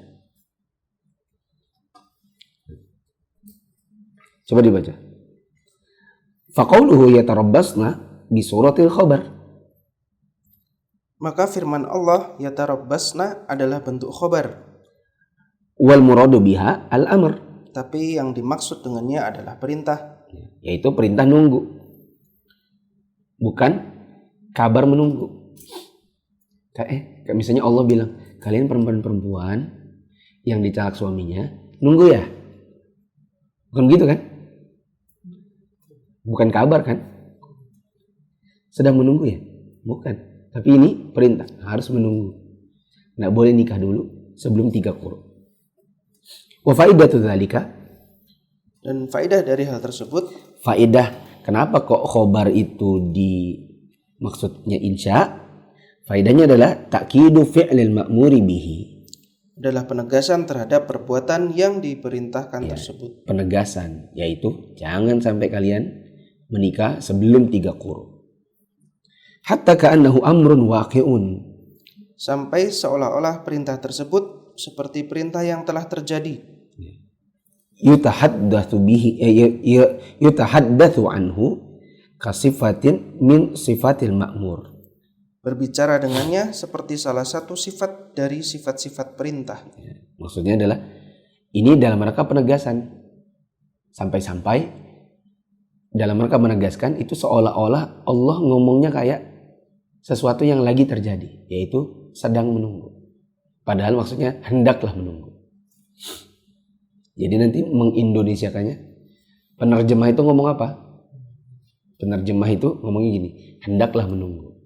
Coba dibaca. Faqauluhu yatarabbasna bi suratil khabar. Maka firman Allah yatarabbasna adalah bentuk khobar. Wal muradu biha al-amr. Tapi yang dimaksud dengannya adalah perintah. Yaitu perintah nunggu. Bukan kabar menunggu. Kayak misalnya Allah bilang, kalian perempuan-perempuan yang ditalak suaminya nunggu ya. Bukan begitu kan? Bukan kabar kan? Sedang menunggu ya? Bukan. Tapi ini perintah, harus menunggu. Nggak boleh nikah dulu sebelum 3 quru'. Wa faidatu dzalika. Dan faedah dari hal tersebut. Faedah, kenapa kok khobar itu maksudnya insya? Faedahnya adalah ta'kidu fi'lil ma'muri bihi. Adalah penegasan terhadap perbuatan yang diperintahkan tersebut. Penegasan, yaitu jangan sampai kalian menikah sebelum 3 quru'. Hatta ka'annahu amrun waqi'un. Sampai seolah-olah perintah tersebut seperti perintah yang telah terjadi. Yutahaddatsu bihi yutahaddatsu anhu kasifatin min sifatil ma'mur. Berbicara dengannya seperti salah satu sifat dari sifat-sifat perintah. Maksudnya adalah ini dalam rangka penegasan. Sampai-sampai dalam mereka menegaskan itu seolah-olah Allah ngomongnya kayak sesuatu yang lagi terjadi, yaitu sedang menunggu. Padahal maksudnya hendaklah menunggu. Jadi nanti mengindonesiakannya, penerjemah itu ngomong apa? Penerjemah itu ngomongnya gini, hendaklah menunggu.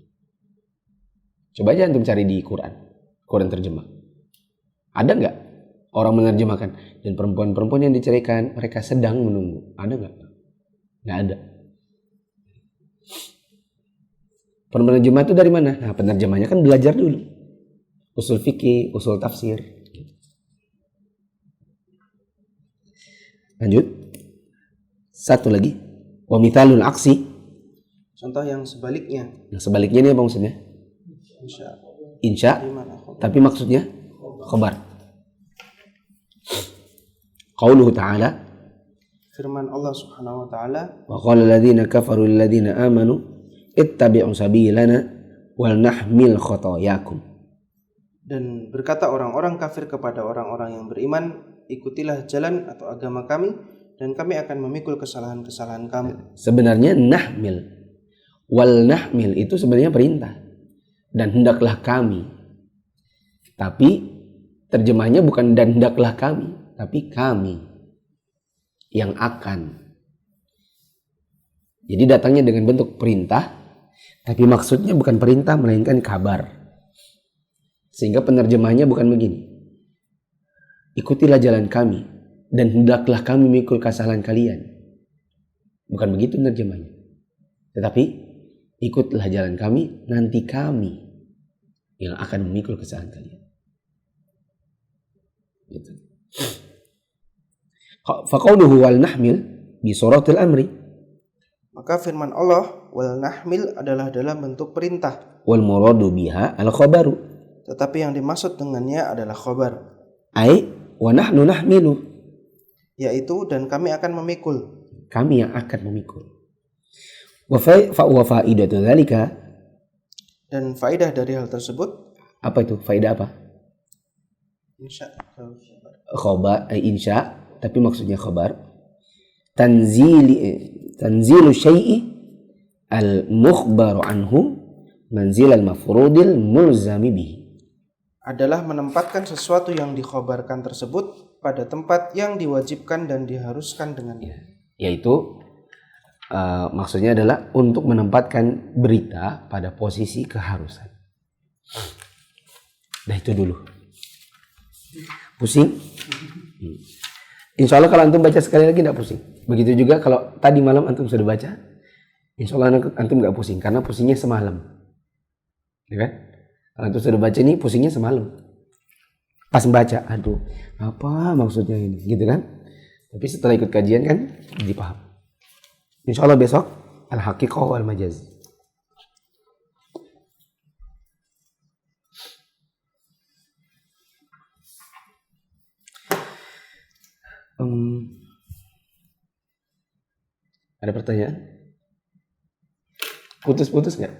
Coba aja antum cari di Quran terjemah. Ada nggak orang menerjemahkan dan perempuan-perempuan yang diceraikan mereka sedang menunggu? Ada nggak? Nggak ada. Penerjemah itu dari mana? Nah, penerjemahnya kan belajar dulu usul fikih, usul tafsir. Lanjut. Satu lagi, wa mithalul aksi. Contoh yang sebaliknya. Yang sebaliknya ini apa maksudnya? Insya. Tapi maksudnya khabar. Qauluhu ta'ala, Firman Allah Subhanahu wa taala, wa qala alladziina kafaru lil ladziina aamanu ittabi'u sabilana wal nahmil khotoyakum. Dan berkata orang-orang kafir kepada orang-orang yang beriman, ikutilah jalan atau agama kami dan kami akan memikul kesalahan-kesalahan kamu. Sebenarnya nahmil wal nahmil itu sebenarnya perintah dan hendaklah kami. Tapi terjemahnya bukan dan hendaklah kami, tapi kami yang akan. Jadi datangnya dengan bentuk perintah, tapi maksudnya bukan perintah melainkan kabar. Sehingga penerjemahnya bukan begini. Ikutilah jalan kami dan hendaklah kami memikul kesalahan kalian. Bukan begitu penerjemahnya. Tetapi ikutlah jalan kami, nanti kami yang akan memikul kesalahan kalian. Gitu. Faqauluhu wal nahmil bi suratil amri. Maka firman Allah wal nahmil adalah dalam bentuk perintah. Wal muradu biha al khabaru. Tetapi yang dimaksud dengannya adalah khabar. Ai wa nahnu nahmilu. Yaitu dan kami akan memikul. Kami yang akan memikul. Wa faidatu dzalika. Dan faidah dari hal tersebut. Apa itu? Faidah apa? Insya. Khabar, insya, tapi maksudnya khabar. Tanzilu syai'i al-mukhbaru anhu manzil al-mafrudil mulzami bihi. Adalah menempatkan sesuatu yang dikhabarkan tersebut pada tempat yang diwajibkan dan diharuskan dengannya. Yaitu maksudnya adalah untuk menempatkan berita pada posisi keharusan. Nah itu dulu. Pusing? Insya Allah kalau antum baca sekali lagi tidak pusing. Begitu juga kalau tadi malam antum sudah baca, insya Allah antum nggak pusing karena pusingnya semalam, ya kan? Kalau antum sudah baca ini pusingnya semalam. Pas baca, aduh, apa maksudnya ini, gitu kan? Tapi setelah ikut kajian kan, dipaham. Insya Allah besok al-haqiqah wal majaz. Ada pertanyaan? Putus-putus nggak?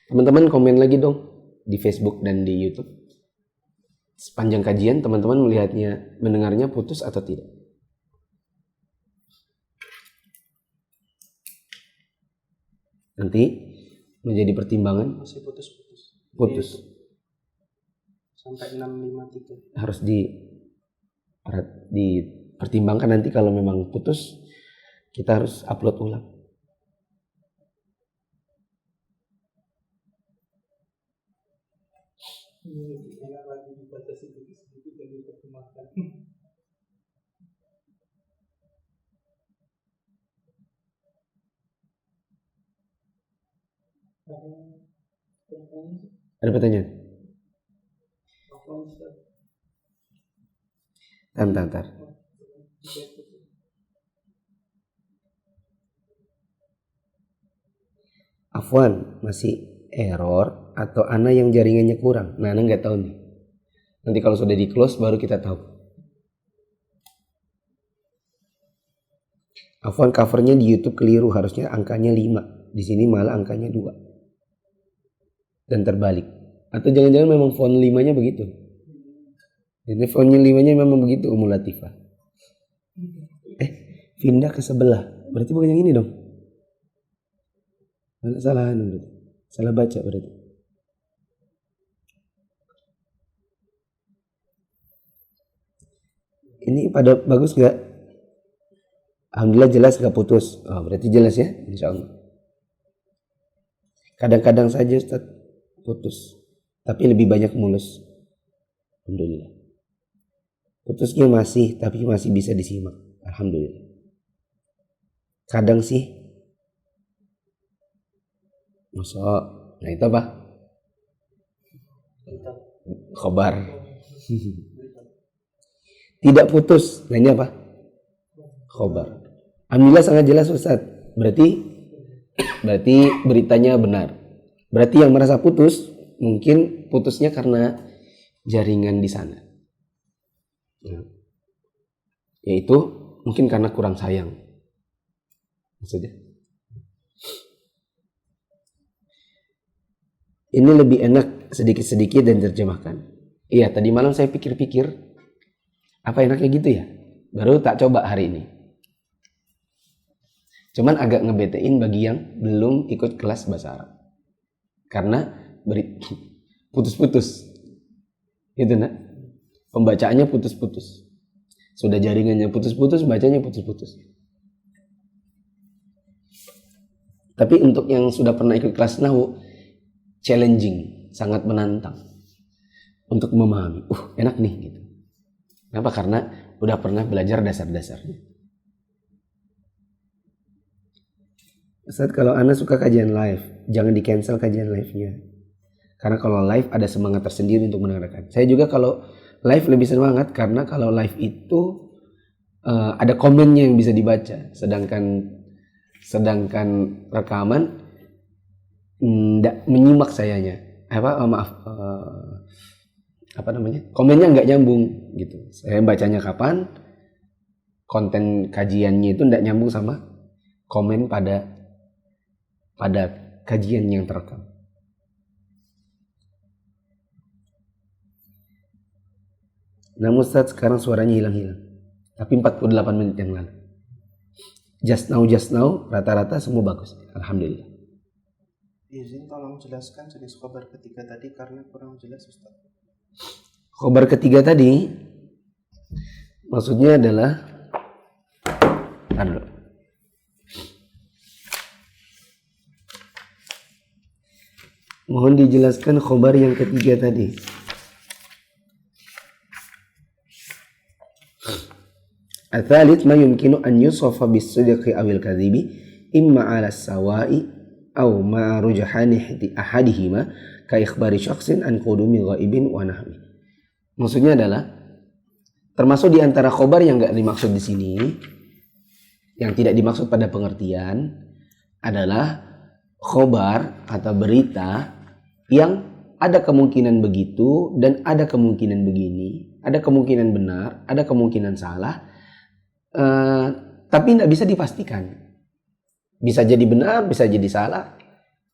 Teman-teman komen lagi dong di Facebook dan di YouTube. Sepanjang kajian teman-teman melihatnya, mendengarnya putus atau tidak? Nanti menjadi pertimbangan. Masih putus-putus. Putus. Sampai 653. Harus dipertimbangkan nanti kalau memang putus, kita harus upload ulang. Ada pertanyaan? Bentar. Afwan, masih error atau ana yang jaringannya kurang? Nah, ana nggak tahu nih. Nanti kalau sudah di close baru kita tahu. Afwan, covernya di YouTube keliru, harusnya angkanya 5. Di sini malah angkanya 2. Dan terbalik. Atau jangan-jangan memang font 5-nya begitu. Jadi fontnya 5-nya memang begitu, Umul Latifah. pindah ke sebelah. Berarti bukan yang ini dong. Salah berarti. Salah baca berarti. Ini pada bagus nggak? Alhamdulillah jelas nggak putus. Oh, berarti jelas ya, insya Allah. Kadang-kadang saja Ustaz putus, tapi lebih banyak mulus. Alhamdulillah. Putusnya masih, tapi masih bisa disimak. Alhamdulillah. Kadang sih, nah itu apa? Khobar. Tidak putus, nah ini apa? Khobar. Alhamdulillah sangat jelas Ustaz. Berarti beritanya benar. Berarti yang merasa putus mungkin putusnya karena jaringan di sana. Ya. Yaitu mungkin karena kurang sayang. Maksudnya. Ini lebih enak sedikit-sedikit dan terjemahkan. Iya, tadi malam saya pikir-pikir apa enaknya gitu ya. Baru tak coba hari ini. Cuman agak ngebetein bagi yang belum ikut kelas bahasa Arab. Karena putus-putus. Gitu nak. Pembacaannya putus-putus. Sudah jaringannya putus-putus, bacanya putus-putus. Tapi untuk yang sudah pernah ikut kelas Nahwu, challenging, sangat menantang untuk memahami. Enak nih gitu. Kenapa? Karena udah pernah belajar dasar-dasarnya. Ustaz, kalau Anda suka kajian live, jangan di cancel kajian live-nya. Karena kalau live ada semangat tersendiri untuk mendengarkan. Saya juga kalau live lebih semangat karena kalau live itu ada komennya yang bisa dibaca. Sedangkan rekaman nggak menyimak sayanya. Komennya nggak nyambung gitu. Saya bacanya kapan, konten kajiannya itu nggak nyambung sama komen pada kajian yang terekam. Namun Ustaz sekarang suaranya hilang-hilang. Tapi 48 menit yang lalu. Just now rata-rata semua bagus. Alhamdulillah. Izin tolong jelaskan jenis khobar ketiga tadi karena kurang jelas Ustaz. Khobar ketiga tadi maksudnya adalah mohon dijelaskan khobar yang ketiga tadi. Al-thalith ma yumkinu an yusafa bis-sidqi awil kadhibi imma 'ala as-sawa'i aw ma rujhani ahadihima ka ikhbari syakhsin an qudumi ghaibin wa nahwi. Maksudnya adalah termasuk di antara khobar yang enggak dimaksud di sini, yang tidak dimaksud pada pengertian adalah khobar atau berita yang ada kemungkinan begitu dan ada kemungkinan begini, ada kemungkinan benar, ada kemungkinan salah. Tapi tidak bisa dipastikan. Bisa jadi benar, bisa jadi salah,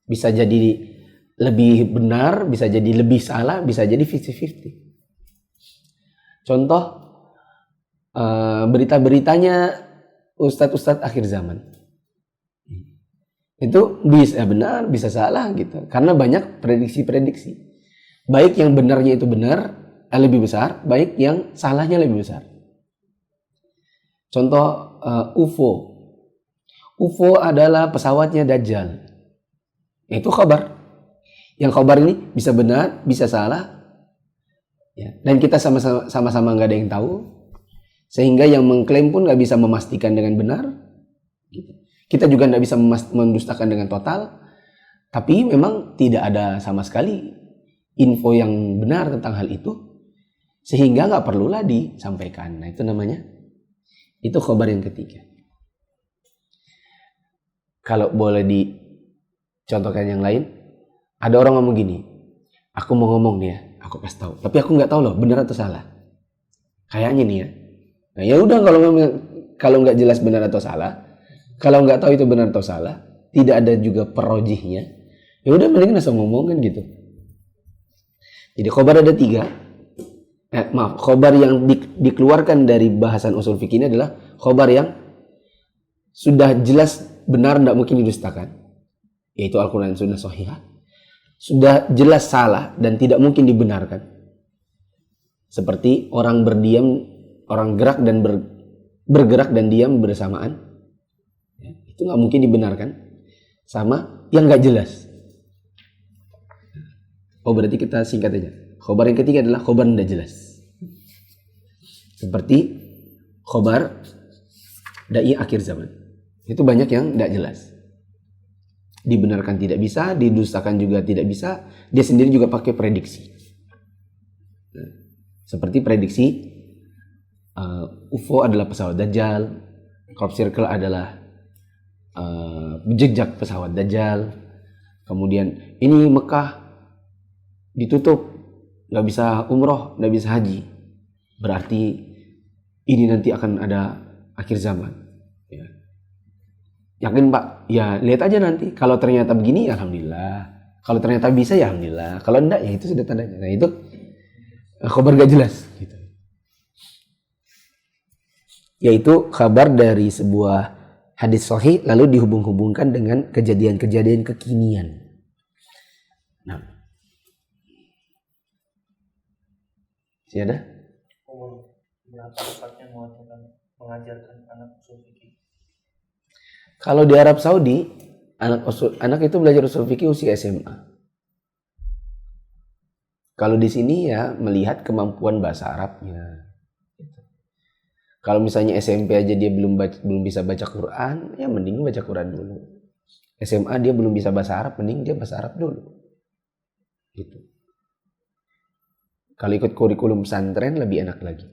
bisa jadi lebih benar, bisa jadi lebih salah, bisa jadi 50-50. Contoh berita-beritanya ustadz-ustadz akhir zaman. Itu bisa benar, bisa salah gitu. Karena banyak prediksi-prediksi. Baik yang benarnya itu benar, lebih besar, baik yang salahnya lebih besar. Contoh UFO. UFO adalah pesawatnya Dajjal. Itu khabar. Yang khabar ini bisa benar, bisa salah. Ya. Dan kita sama-sama nggak ada yang tahu. Sehingga yang mengklaim pun nggak bisa memastikan dengan benar. Gitu. Kita juga nggak bisa mendustakan dengan total. Tapi memang tidak ada sama sekali info yang benar tentang hal itu. Sehingga nggak perlulah disampaikan. Nah itu namanya. Itu khobar yang ketiga. Kalau boleh dicontohkan yang lain, ada orang ngomong gini, aku mau ngomong nih ya, aku kasih tahu, tapi aku nggak tahu loh benar atau salah. Kayaknya nih ya. Nah ya udah kalau nggak jelas benar atau salah, kalau nggak tahu itu benar atau salah, tidak ada juga perojihnya, ya udah mending langsung ngomong kan gitu. Jadi khobar ada 3. Khobar yang dikeluarkan dari bahasan usul fikih ini adalah khobar yang sudah jelas benar, tidak mungkin didustakan, yaitu Al-Quran dan Sunnah Sahihah. Sudah jelas salah dan tidak mungkin dibenarkan. Seperti orang berdiam, orang gerak dan bergerak dan diam bersamaan. Ya, itu nggak mungkin dibenarkan. Sama yang nggak jelas. Oh, berarti kita singkat aja. Khobar yang ketiga adalah khobar tidak jelas. Seperti khobar dai akhir zaman. Itu banyak yang tidak jelas. Dibenarkan tidak bisa, didustakan juga tidak bisa. Dia sendiri juga pakai prediksi. Nah, seperti prediksi UFO adalah pesawat Dajjal, crop circle adalah jejak pesawat Dajjal. Kemudian ini Mekah ditutup, nggak bisa umroh, nggak bisa haji. Berarti ini nanti akan ada akhir zaman. Ya. Yakin Pak? Ya lihat aja nanti. Kalau ternyata begini, ya alhamdulillah. Kalau ternyata bisa, ya alhamdulillah. Kalau enggak, ya itu sudah tandanya. Nah itu kabar gak jelas. Gitu. Yaitu kabar dari sebuah hadis sahih lalu dihubung-hubungkan dengan kejadian-kejadian kekinian. Nah, masih ada? Berapa tepatnya mengajarkan anak usul fikih? Kalau di Arab Saudi, anak itu belajar usul fikih usia SMA. Kalau di sini ya melihat kemampuan bahasa Arabnya. Kalau misalnya SMP aja dia belum bisa baca Quran, ya mending baca Quran dulu. SMA dia belum bisa bahasa Arab, mending dia bahasa Arab dulu. Gitu. Kalau ikut kurikulum pesantren lebih enak lagi.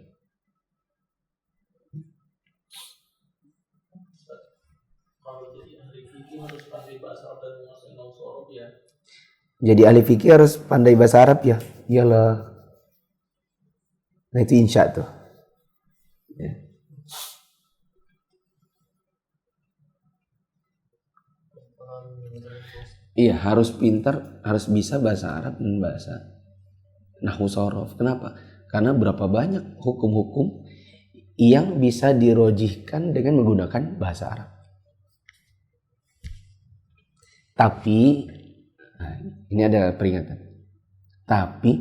Jadi ahli fikih harus pandai bahasa Arab ya. Iyalah. Nah itu insya tuh. Ya. Iya harus pintar, harus bisa bahasa Arab dan bahasa nahwu shorof. Kenapa? Karena berapa banyak hukum-hukum yang bisa dirojihkan dengan menggunakan bahasa Arab. Tapi nah, ini ada peringatan. Tapi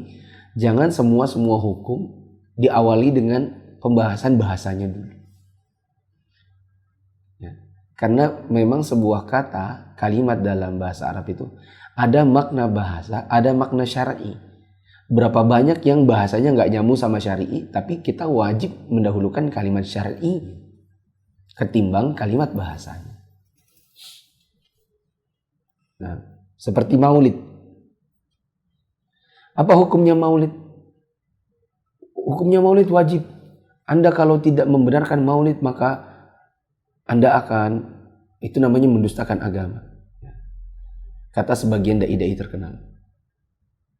jangan semua hukum diawali dengan pembahasan bahasanya dulu. Ya. Karena memang sebuah kata, kalimat dalam bahasa Arab itu ada makna bahasa, ada makna syar'i. Berapa banyak yang bahasanya nggak nyambung sama syar'i, tapi kita wajib mendahulukan kalimat syar'i ketimbang kalimat bahasanya. Nah, seperti maulid. Apa hukumnya maulid? Hukumnya maulid wajib. Anda kalau tidak membenarkan maulid, maka Anda akan, itu namanya mendustakan agama. Kata sebagian dai-dai terkenal.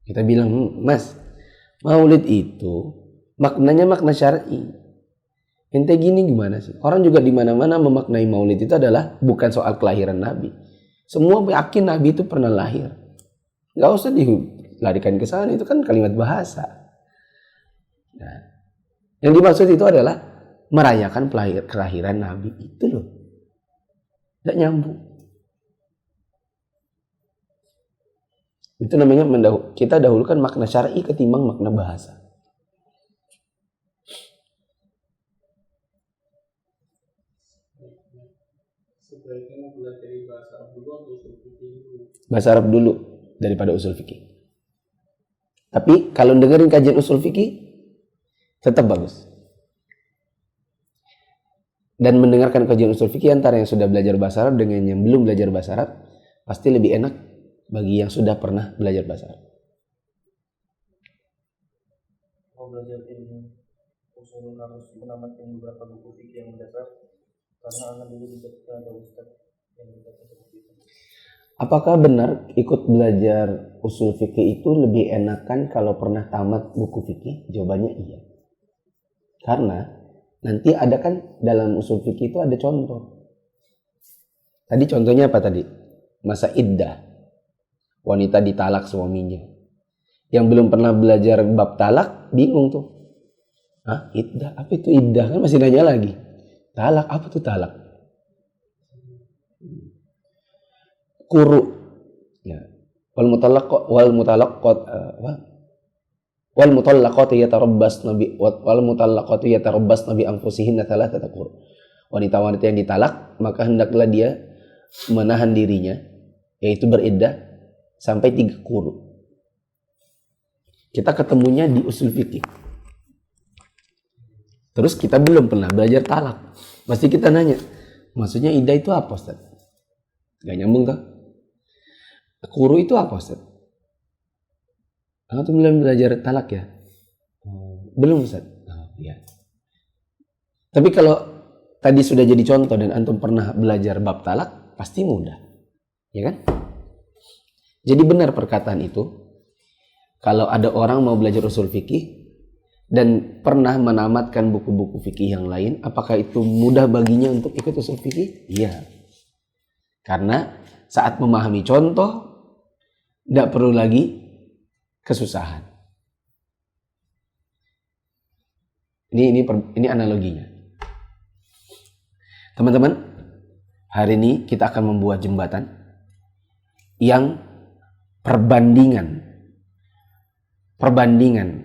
Kita bilang, Mas, maulid itu maknanya makna syar'i. Ente gini gimana sih? Orang juga di mana-mana memaknai maulid itu adalah bukan soal kelahiran Nabi. Semua yakin Nabi itu pernah lahir. Gak usah dilarikan ke sana, itu kan kalimat bahasa. Nah, yang dimaksud itu adalah merayakan kelahiran Nabi itu loh. Gak nyambung. Itu namanya kita dahulukan makna syar'i ketimbang makna bahasa. Sebaiknya belajar bahasa Arab dulu atau usul fikih dulu? Bahasa Arab dulu daripada usul fikih. Tapi kalau dengerin kajian usul fikih tetap bagus. Dan mendengarkan kajian usul fikih antara yang sudah belajar bahasa Arab dengan yang belum belajar bahasa Arab pasti lebih enak bagi yang sudah pernah belajar bahasa Arab. Kalau belajar ilmu usul harus menamatkan beberapa buku fikih yang mendasar, karena anak dulu ketika ada ustaz yang berkata seperti itu. Apakah benar ikut belajar usul fikih itu lebih enakan kalau pernah tamat buku fikih? Jawabannya iya. Karena nanti ada kan dalam usul fikih itu ada contoh. Tadi contohnya apa tadi? Masa iddah. Wanita ditalak suaminya. Yang belum pernah belajar bab talak bingung tuh. Hah? Iddah? Apa itu iddah? Kan masih nanya lagi. Talak? Apa tuh talak? quru. Ya. Wal mutallaqatu yatarabbasna bi anfusihinna thalathata quru. Wanita-wanita yang ditalak maka hendaklah dia menahan dirinya, yaitu beriddah sampai 3 quru. Kita ketemunya di usul fikih. Terus kita belum pernah belajar talak. Pasti kita nanya, maksudnya iddah itu apa, Ustaz? Gak nyambung tuh. Quru itu apa, Ustaz? Antum belum belajar talak ya? Belum, Ustaz. Ya. Tapi kalau tadi sudah jadi contoh dan antum pernah belajar bab talak, pasti mudah. Ya kan? Jadi benar perkataan itu. Kalau ada orang mau belajar usul fikih dan pernah menamatkan buku-buku fikih yang lain, apakah itu mudah baginya untuk ikut usul fikih? Iya. Karena saat memahami contoh, tidak perlu lagi kesusahan. Ini analoginya. Teman-teman, hari ini kita akan membuat jembatan yang perbandingan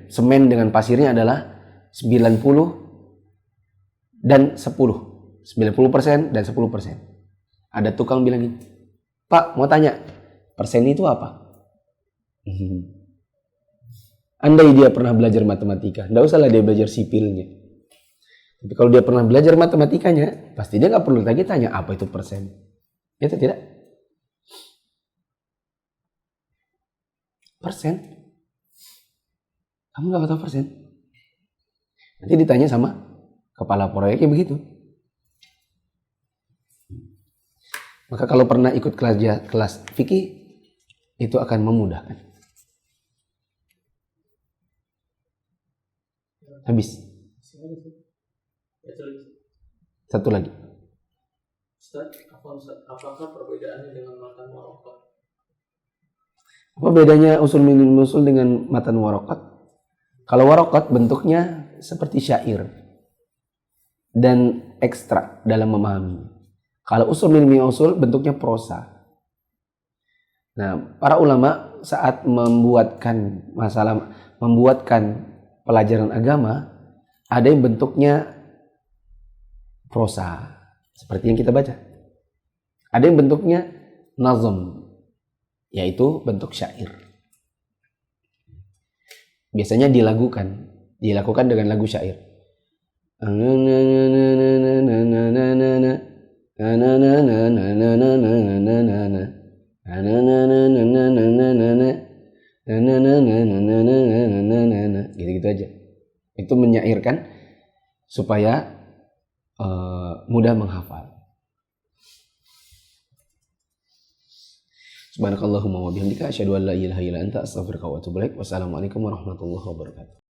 semen dengan pasirnya adalah 90 dan 10. 90% dan 10%. Ada tukang bilang gini, Pak mau tanya, persen itu apa? Andai dia pernah belajar matematika, enggak usahlah dia belajar sipilnya. Tapi kalau dia pernah belajar matematikanya, pasti dia nggak perlu lagi tanya apa itu persen. Itu tidak? Persen? Kamu nggak tahu persen? Nanti ditanya sama kepala proyeknya begitu. Maka kalau pernah ikut kelas fikih, itu akan memudahkan. Habis. Satu lagi. Apakah perbedaannya dengan matan warokat? Apa bedanya usul min usul dengan matan warokat? Kalau warokat bentuknya seperti syair dan ekstrak dalam memahami. Kalau usul min usul bentuknya prosa. Nah, para ulama saat membuatkan pelajaran agama, ada yang bentuknya prosa, seperti yang kita baca. Ada yang bentuknya nazm, yaitu bentuk syair. Biasanya dilakukan dengan lagu syair. Gitu-gitu aja. Itu menyairkan supaya mudah menghafal. Subhanakallahumma wa bihamdika asyhadu an la ilaha illa anta astaghfiruka wa atubu ilaik. Wassalamualaikum warahmatullahi wabarakatuh.